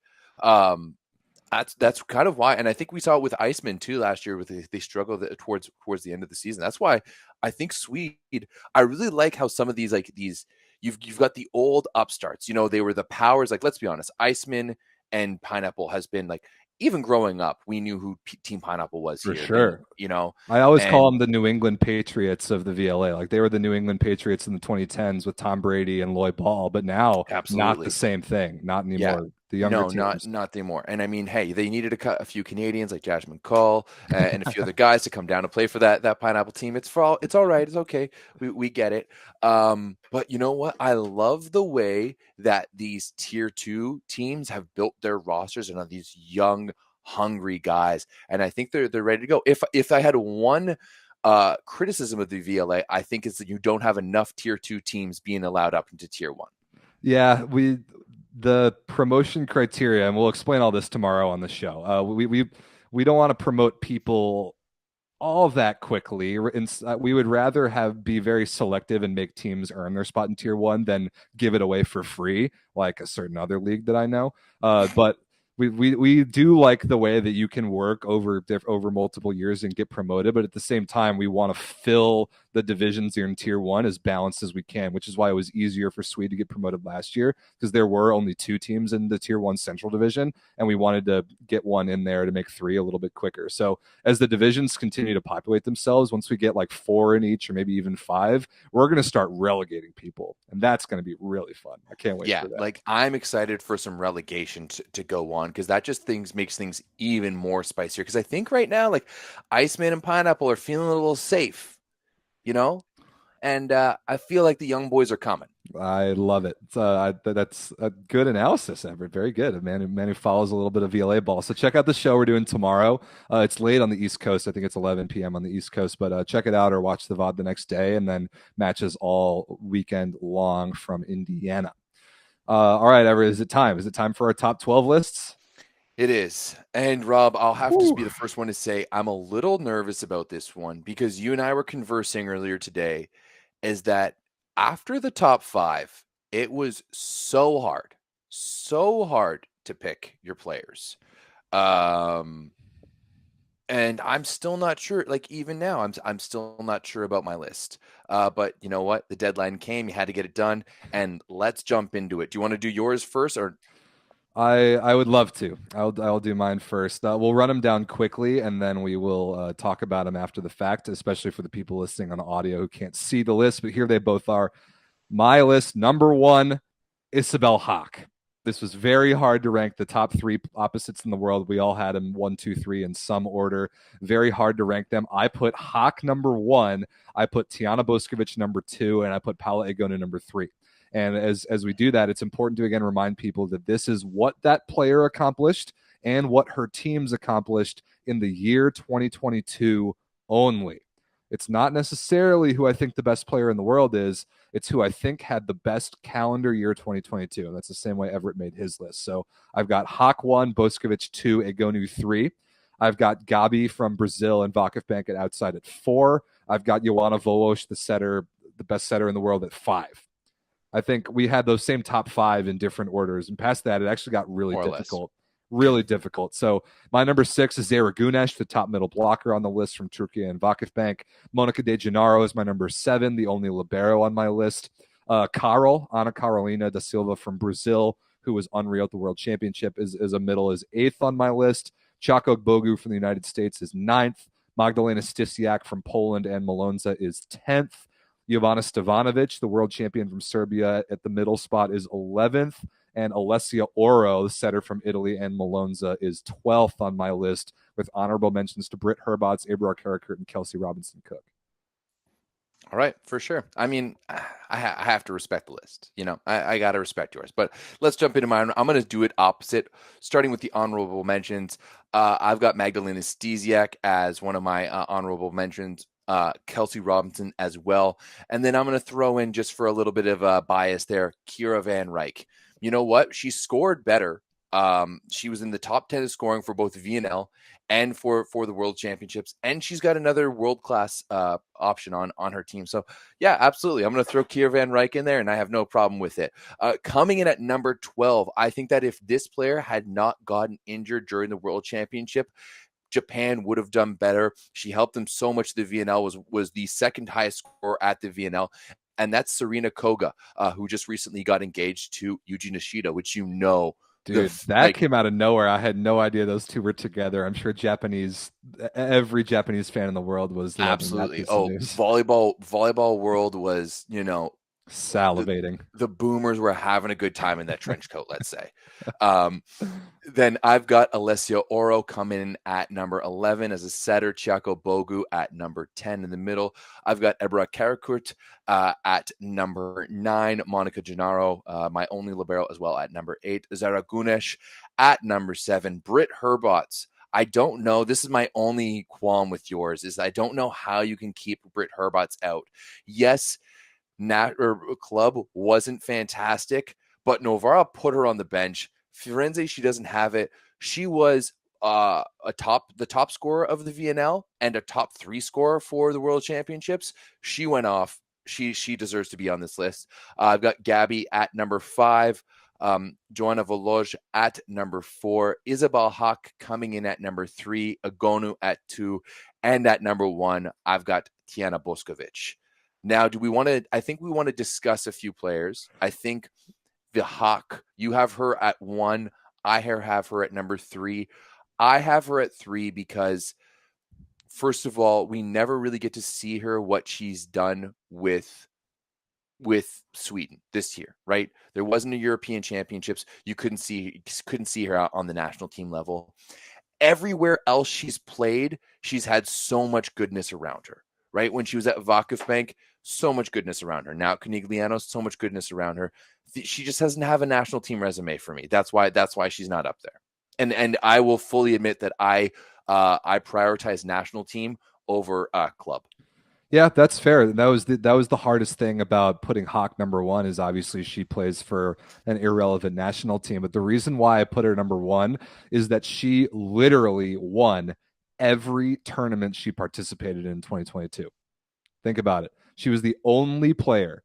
That's kind of why, and I think we saw it with Iceman too last year. They struggled towards the end of the season. That's why I think Swede. I really like how some of these you've got the old upstarts. They were the powers. Like, let's be honest, Iceman and Pineapple has been like, even growing up, we knew who Team Pineapple was for here. sure. I always call them the New England Patriots of the VLA. Like they were the New England Patriots in the 2010s with Tom Brady and Lloyd Ball, but now not the same thing. Not anymore. Yeah. The younger teams. not anymore. And I mean, hey, they needed a few Canadians like Josh McCall and a few other guys to come down to play for that Pineapple team. It's all right. It's okay. We get it. But you know what? I love the way that these tier 2 teams have built their rosters and on these young, hungry guys. And I think they're ready to go. If I had one criticism of the VLA, I think it's that you don't have enough tier 2 teams being allowed up into tier 1. Yeah, the promotion criteria, and we'll explain all this tomorrow on the show. We don't want to promote people all that quickly. We would rather be very selective and make teams earn their spot in tier 1 than give it away for free, like a certain other league that I know. But we do like the way that you can work over multiple years and get promoted, but at the same time, we want to fill the divisions here in tier 1 as balanced as we can, which is why it was easier for Swede to get promoted last year because there were only 2 teams in the tier 1 central division, and we wanted to get one in there to make 3 a little bit quicker. So as the divisions continue to populate themselves, once we get like 4 in each or maybe even 5, we're going to start relegating people, and that's going to be really fun. I can't wait for that. Like I'm excited for some relegation to go on because that just makes things even more spicier. Because I think right now, like Iceman and Pineapple are feeling a little safe, and I feel like the young boys are coming. I love it. That's a good analysis, Everett. Very good. A man who follows a little bit of VLA ball. So check out the show we're doing tomorrow. It's late on the East Coast. I think it's 11 p.m. on the East Coast, but check it out or watch the VOD the next day, and then matches all weekend long from Indiana. All right, Everett, is it time? Is it time for our top 12 lists? It is. And Rob, I'll have to be the first one to say I'm a little nervous about this one because you and I were conversing earlier today is that after the top 5, it was so hard to pick your players. And I'm still not sure, like even now, I'm still not sure about my list. But you know what? The deadline came, you had to get it done, and let's jump into it. Do you want to do yours first or? I would love to. I'll do mine first. We'll run them down quickly, and then we will talk about them after the fact, especially for the people listening on audio who can't see the list. But here they both are. My list, number 1, Isabel Haak. This was very hard to rank the top 3 opposites in the world. We all had them 1, 2, 3 in some order. Very hard to rank them. I put Haak number 1. I put Tiana Boskovic number 2, and I put Paula Egona number 3. And as we do that, it's important to, again, remind people that this is what that player accomplished and what her teams accomplished in the year 2022 only. It's not necessarily who I think the best player in the world is. It's who I think had the best calendar year 2022. And that's the same way Everett made his list. So I've got Hawk 1, Boskovic 2, Egonu 3. I've got Gabi from Brazil and Vakifbank at outside at 4. I've got Joanna Volosh, the best setter in the world, at 5. I think we had those same top 5 in different orders. And past that, it actually got really difficult. Really difficult. So my number 6 is Zara Gunesh, the top middle blocker on the list from Turkey and Vakifbank. Monica De Gennaro is my number 7, the only libero on my list. Ana Carolina da Silva from Brazil, who was unreal at the World Championship, is a middle, is 8th on my list. Chako Bogu from the United States is 9th. Magdalena Stysiak from Poland and Malonza is 10th. Jovana Stevanovic, the world champion from Serbia, at the middle spot is 11th. And Alessia Oro, the setter from Italy and Malonza, is 12th on my list, with honorable mentions to Britt Herbots, Abrar Karakurt, and Kelsey Robinson-Cook. All right, for sure. I mean, I have to respect the list. I got to respect yours. But let's jump into mine. I'm going to do it opposite, starting with the honorable mentions. I've got Magdalena Stysiak as one of my honorable mentions. Kelsey Robinson as well. And then I'm going to throw in, just for a little bit of bias there, Kira Van Rijk. You know what? She scored better. She was in the top 10 of scoring for both VNL and for the World Championships. And she's got another world-class option on her team. So, yeah, absolutely. I'm going to throw Kira Van Rijk in there, and I have no problem with it. Coming in at number 12, I think that if this player had not gotten injured during the World Championship, Japan would have done better. She helped them so much. The VNL was the second highest scorer at the VNL. And that's Serena Koga, who just recently got engaged to Yuji Nishida, which Dude, that came out of nowhere. I had no idea those two were together. I'm sure every Japanese fan in the world was absolutely. Volleyball world was, salivating. The boomers were having a good time in that trench coat, let's say. Then I've got Alessia Oro coming in at number 11 as a setter, Chako Bogu at number 10 in the middle. I've got Abrar Karakurt at number 9, Monica Gennaro, my only libero, as well, at number 8, Zara Gunesh at number 7, Britt Herbots. I don't know. This is my only qualm with yours, is I don't know how you can keep Britt Herbots out. Yes, club wasn't fantastic, but Novara put her on the bench. Firenze, she doesn't have it. She was the top scorer of the VNL and a top 3 scorer for the World Championships. She went off. She deserves to be on this list. I've got Gabi at number 5, Joanna Volosh at number 4, Isabel Hawk coming in at number 3, Egonu at 2, and at number 1, I've got Tiana Boskovic. Now, I think we want to discuss a few players. I think the Hawk, you have her at 1. I have her at number 3. I have her at 3 because, first of all, we never really get to see her what she's done with Sweden this year, right? There wasn't a European Championships. You couldn't see her out on the national team level. Everywhere else she's played, she's had so much goodness around her, right? When she was at Vakifbank, so much goodness around her. Now Conigliano, so much goodness around her. She just doesn't have a national team resume for me. That's why she's not up there. And I will fully admit that I prioritize national team over club. Yeah, that's fair. That was the hardest thing about putting Hawk number 1, is obviously she plays for an irrelevant national team. But the reason why I put her number 1 is that she literally won every tournament she participated in 2022. Think about it. She was the only player,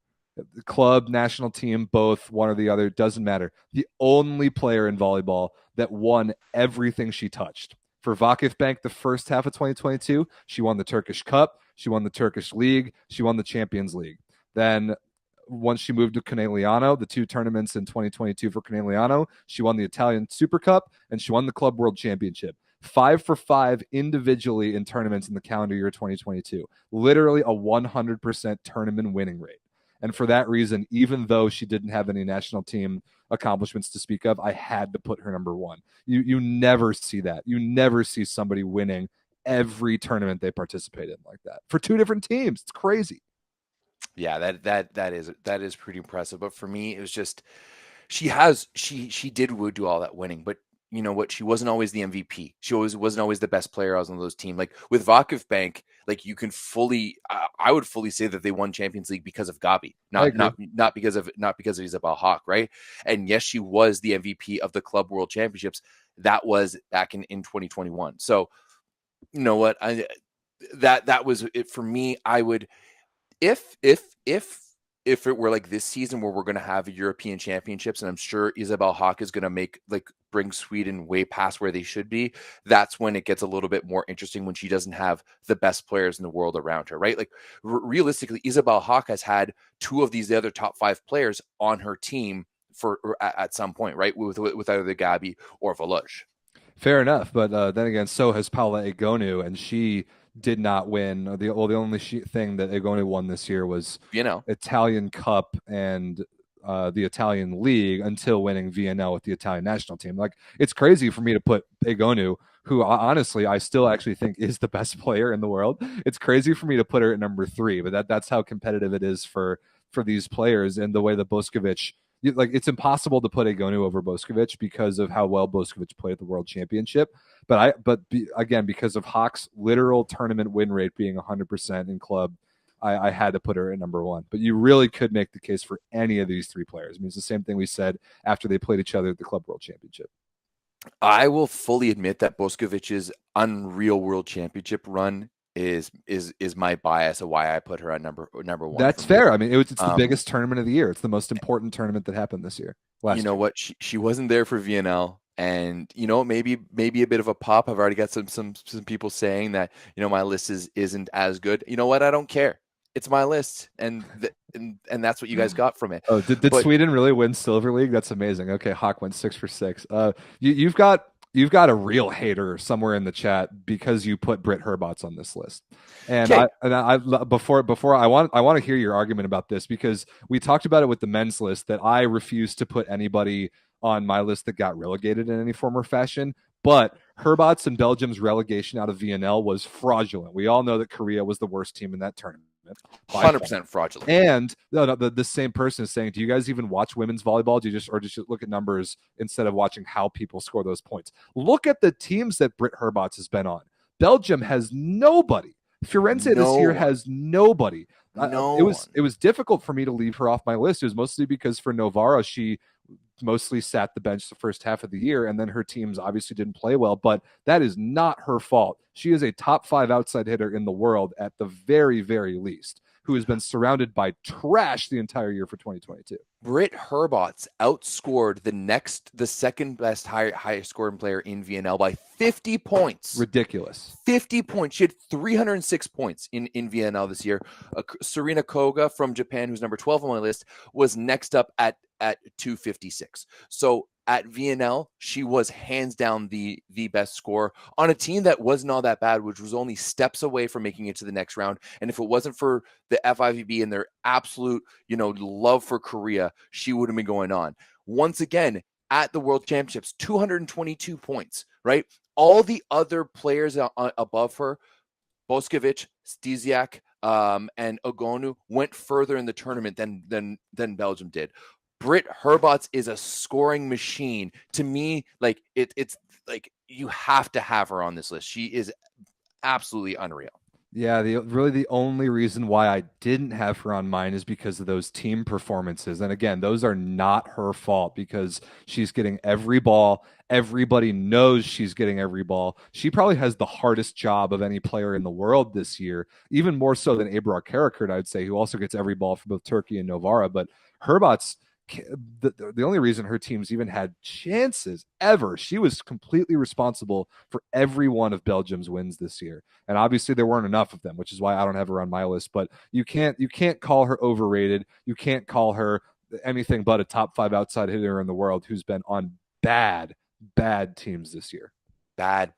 club, national team, both, one or the other, doesn't matter. The only player in volleyball that won everything she touched. For Vakifbank, the first half of 2022, she won the Turkish Cup, she won the Turkish League, she won the Champions League. Then once she moved to Conegliano, the 2 tournaments in 2022 for Conegliano, she won the Italian Super Cup and she won the Club World Championship. 5 for 5 individually in tournaments in the calendar year 2022. Literally a 100% tournament winning rate. And for that reason, even though she didn't have any national team accomplishments to speak of, I had to put her number 1. You never see that. You never see somebody winning every tournament they participate in like that for 2 different teams. It's crazy. Yeah, that is pretty impressive. But for me, it was just she did do all that winning, but you know what, she wasn't always the MVP. She wasn't always the best player on those teams. Like with Vakif Bank, like you can fully, I would fully say that they won Champions League because of Gabi, not because of Isabel Hawk, right? And yes, she was the MVP of the Club World Championships. That was back in 2021. So you know what, that was it for me. I would, if it were like this season where we're going to have European championships, and I'm sure Isabel Hawk is going to bring Sweden way past where they should be, that's when it gets a little bit more interesting, when she doesn't have the best players in the world around her, right? Like realistically, Isabel Hawk has had two of these other top 5 players on her team at some point, right? With either Gabi or Voloj. Fair enough, but then again, so has Paula Egonu, and she did not win. The only thing that Egonu won this year was Italian Cup and the Italian League, until winning VNL with the Italian national team. Like, it's crazy for me to put Egonu, who honestly I still actually think is the best player in the world. It's crazy for me to put her at number 3, but that's how competitive it is for these players, and the way that Boskovic. Like, it's impossible to put Egonu over Boskovic because of how well Boskovic played at the World Championship. Again, because of Hawk's literal tournament win rate being 100% in club, I had to put her at number 1. But you really could make the case for any of these 3 players. I mean, it's the same thing we said after they played each other at the Club World Championship. I will fully admit that Boskovic's unreal World Championship run is my bias of why I put her at number 1. That's fair. I mean, it's the biggest tournament of the year. It's the most important tournament that happened this year. What? She wasn't there for VNL, and maybe a bit of a pop. I've already got some people saying that my list isn't as good. You know what? I don't care. It's my list, and that's what you guys got from it. Oh, did Sweden really win Silver League? That's amazing. Okay, Hawk went 6 for 6. You've got a real hater somewhere in the chat because you put Britt Herbots on this list, and before I want to hear your argument about this, because we talked about it with the men's list, that I refused to put anybody on my list that got relegated in any form or fashion. But Herbots and Belgium's relegation out of VNL was fraudulent. We all know that Korea was the worst team in that tournament. 100% fraudulent. And the same person is saying, do you guys even watch women's volleyball? Do you just look at numbers instead of watching how people score those points? Look at the teams that Britt Herbots has been on. Belgium has nobody. Firenze this year has nobody. It was difficult for me to leave her off my list. It was mostly because for Novara, she mostly sat the bench the first half of the year, and then her teams obviously didn't play well, but that is not her fault. She is a top 5 outside hitter in the world at the very, very least, who has been surrounded by trash the entire year for 2022. Britt Herbots outscored the second best highest scoring player in VNL by 50 points. Ridiculous. 50 points. She had 306 points in VNL this year. Serena Koga from Japan, who's number 12 on my list, was next up at 256. So at VNL, she was hands down the best scorer on a team that wasn't all that bad, which was only steps away from making it to the next round. And if it wasn't for the FIVB and their absolute, love for Korea, she would have been going on. Once again, at the World Championships, 222 points, right? All the other players above her, Boskovic, Stesiak, and Egonu, went further in the tournament than Belgium did. Britt Herbots is a scoring machine. To me, like it's like you have to have her on this list. She is absolutely unreal. Yeah, the only reason why I didn't have her on mine is because of those team performances. And again, those are not her fault, because she's getting every ball. Everybody knows she's getting every ball. She probably has the hardest job of any player in the world this year, even more so than Ebrar Karakurt, I'd say, who also gets every ball for both Turkey and Novara. But Herbots, the only reason her teams even had chances ever, she was completely responsible for every one of Belgium's wins this year. And obviously there weren't enough of them, which is why I don't have her on my list. But you can't call her overrated. You can't call her anything but a top 5 outside hitter in the world who's been on bad teams this year. Bad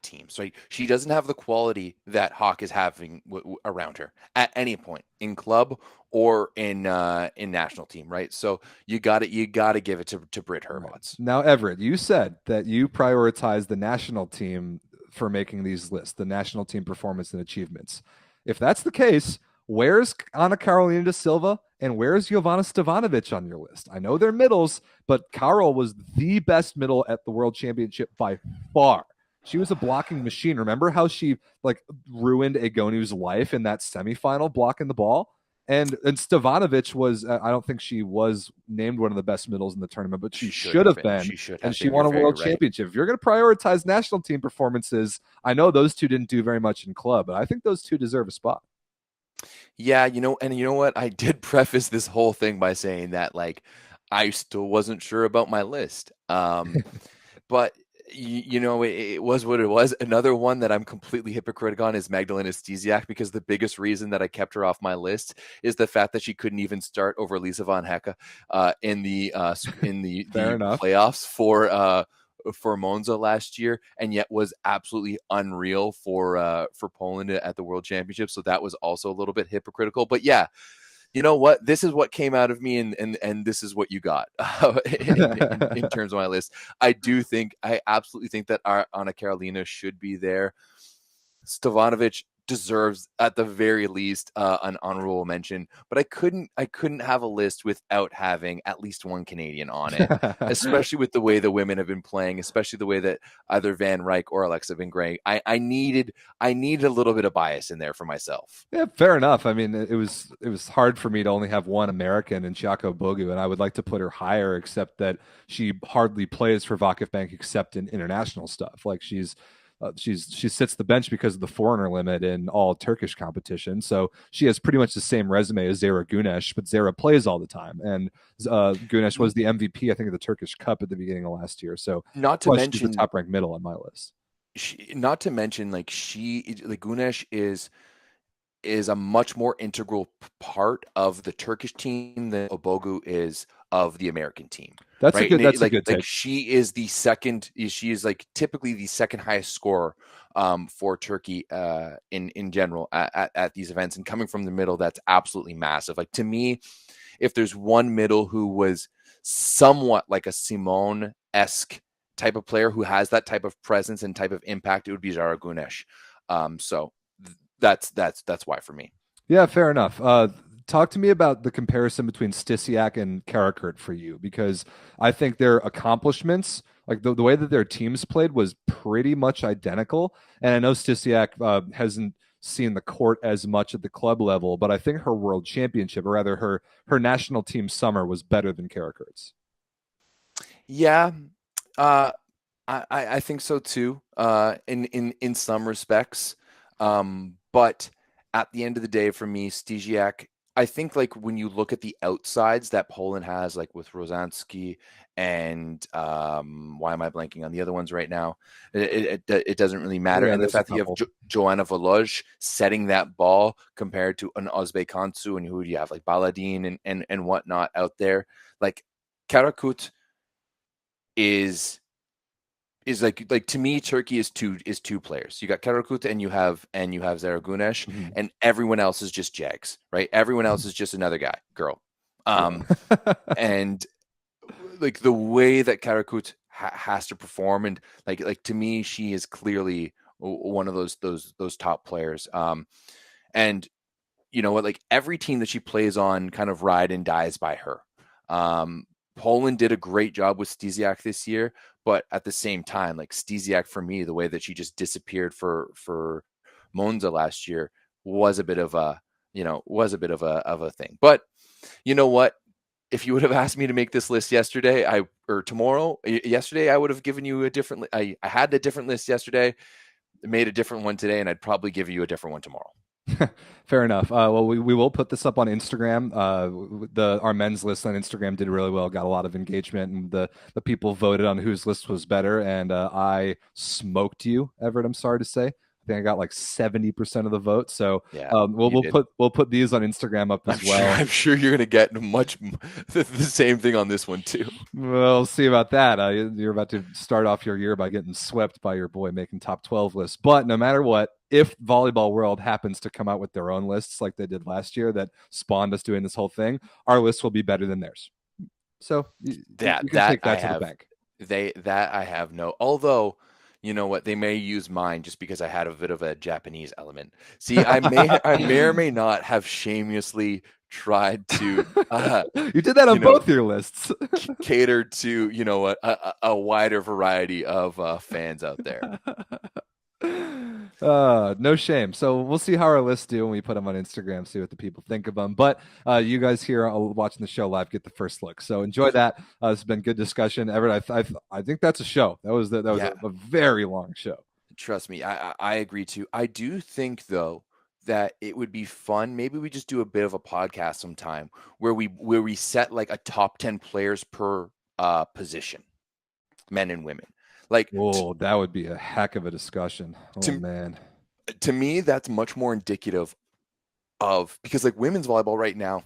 teams, right? She doesn't have the quality that Hawk is having around her at any point in club or in national team, right? So you got to give it to Britt Herbots. Right. Now, Everett, you said that you prioritize the national team for making these lists, the national team performance and achievements. If that's the case, Where's Anna Carolina da Silva and where's Jovana Stevanovic on your list? I know they're middles, but Carol was the best middle at the World Championship by far. She was a blocking machine. Remember how she like ruined Egonu's life in that semifinal blocking the ball? And Stevanovic was, I don't think she was named one of the best middles in the tournament, but she should have been. She should have and been. she won a world championship. If you're going to prioritize national team performances, I know those two didn't do very much in club, but I think those two deserve a spot. Yeah, you know what? I did preface this whole thing by saying that like I still wasn't sure about my list. But it was what it was. Another one that I'm completely hypocritical on is Magdalena Stysiak, because the biggest reason that I kept her off my list is the fact that she couldn't even start over Lisa von Hecke in the playoffs for Monza last year, and yet was absolutely unreal for Poland at the World Championship. So that was also a little bit hypocritical. But yeah, you know what? This is what came out of me, and this is what you got in terms of my list. I absolutely think that our Anna Carolina should be there. Stevanovic deserves at the very least an honorable mention, but I couldn't have a list without having at least one Canadian on it, especially with the way the women have been playing, especially the way that either Van Rijk or Alexa have been playing. I needed a little bit of bias in there for myself. Yeah, fair enough. I mean, it was hard for me to only have one American in Chiako Bogu, and I would like to put her higher, except that she hardly plays for Vakifbank except in international stuff. Like she sits the bench because of the foreigner limit in all Turkish competition. So she has pretty much the same resume as Zara Güneş, but Zara plays all the time. And Güneş was the MVP, I think, of the Turkish Cup at the beginning of last year. So not to mention she's the top ranked middle on my list. Güneş is a much more integral part of the Turkish team than Obogu is of the American team. That's right? a good take. She is like typically the second highest scorer for Turkey in general at these events, and coming from the middle, that's absolutely massive. Like, to me, if there's one middle who was somewhat like a Simone-esque type of player who has that type of presence and type of impact, it would be Zara Güneş. So that's why for me. Yeah, fair enough. Talk to me about the comparison between Stysiak and Karakurt for you, because I think their accomplishments, like the way that their teams played, was pretty much identical. And I know Stysiak hasn't seen the court as much at the club level, but I think her world championship, or rather her national team summer, was better than Karakurt's. Yeah, I think so too. In some respects, but at the end of the day, for me, Stysiak, I think, like, when you look at the outsides that Poland has, like with Rosansky and why am I blanking on the other ones right now? It doesn't really matter. Yeah, and the fact that you have Joanna Voloj setting that ball compared to an Özbey Kansu, and who do you have, like Baladin and whatnot out there, like Karakurt is like to me, Turkey is two players. You got Karakurt and you have Zara Güneş, Mm-hmm. and everyone else is just Jags, right? Everyone else is just another girl. And like the way that Karakurt has to perform, and like to me, she is clearly one of those top players. And you know what? Like, every team that she plays on kind of ride and dies by her. Poland did a great job with Stysiak this year, but at the same time, like, Stysiak, for me, the way that she just disappeared for Monza last year was a bit of a thing. But you know what? If you would have asked me to make this list yesterday, I would have given you a different. I had a different list yesterday, made a different one today, and I'd probably give you a different one tomorrow. Fair enough. Well, we will put this up on Instagram. Our men's list on Instagram did really well, got a lot of engagement, and the people voted on whose list was better. And I smoked you, Everett. I'm sorry to say. I think I got like 70% of the vote. So yeah, we'll put these on Instagram up as well. I'm sure you're going to get much the same thing on this one too. We'll see about that. You're about to start off your year by getting swept by your boy making top 12 lists. But no matter what, if Volleyball World happens to come out with their own lists like they did last year that spawned us doing this whole thing, our list will be better than theirs. So you can take that to the bank. I have no. Although, you know what? They may use mine just because I had a bit of a Japanese element. See, I may or may not have shamelessly tried to, You did that on you know, both your lists. cater to, you know, a wider variety of fans out there. No shame. So we'll see how our lists do when we put them on Instagram, see what the people think of them. But you guys here watching the show live get the first look. So enjoy that. It's been good discussion. Everett, I think that's a show. That was Yeah. a very long show. Trust me, I agree too. I do think though that it would be fun. Maybe we just do a bit of a podcast sometime where we set like a top 10 players per position, men and women. Like Oh, that would be a heck of a discussion. Oh to, man. to me, that's much more indicative of, because like women's volleyball right now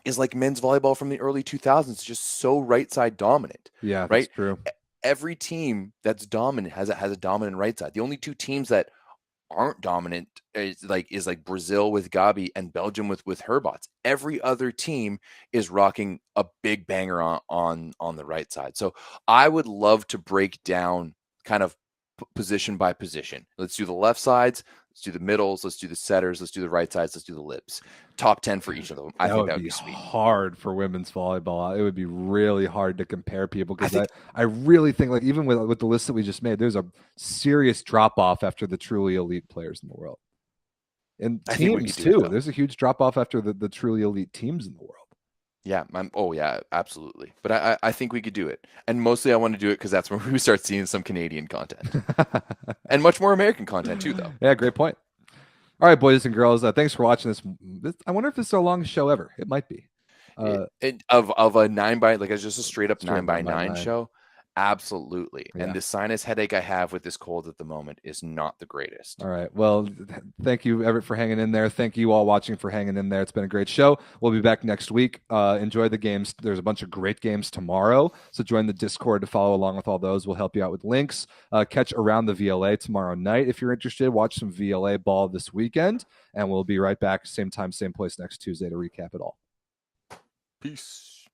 is like men's volleyball from the early 2000s, just so right side dominant. Yeah, that's right? true. Every team that's dominant has a dominant right side. The only two teams that aren't dominant is like Brazil with Gabi and Belgium with Herbots. Every other team is rocking a big banger on the right side. So I would love to break down kind of position by position. Let's do the left sides, let's do the middles, let's do the setters, let's do the right sides, let's do the libs. Top 10 for each of them. I think that would be sweet. Hard for women's volleyball. It would be really hard to compare people because I really think, like, even with the list that we just made, there's a serious drop off after the truly elite players in the world. And teams too. There's a huge drop off after the truly elite teams in the world. Yeah. Yeah, absolutely. But I think we could do it. And mostly I want to do it because that's when we start seeing some Canadian content and much more American content too, though. Yeah, great point. All right, boys and girls, thanks for watching this. I wonder if this is our longest show ever. It might be. Of a 9x, like it's just a straight up 9x9 show. Absolutely. Yeah. And the sinus headache I have with this cold at the moment is not the greatest. All right. Well, thank you, Everett, for hanging in there. Thank you all watching for hanging in there. It's been a great show. We'll be back next week. Enjoy the games. There's a bunch of great games tomorrow. So join the Discord to follow along with all those. We'll help you out with links. Catch Around the VLA tomorrow night if you're interested. Watch some VLA ball this weekend. And we'll be right back, same time, same place next Tuesday to recap it all. Peace.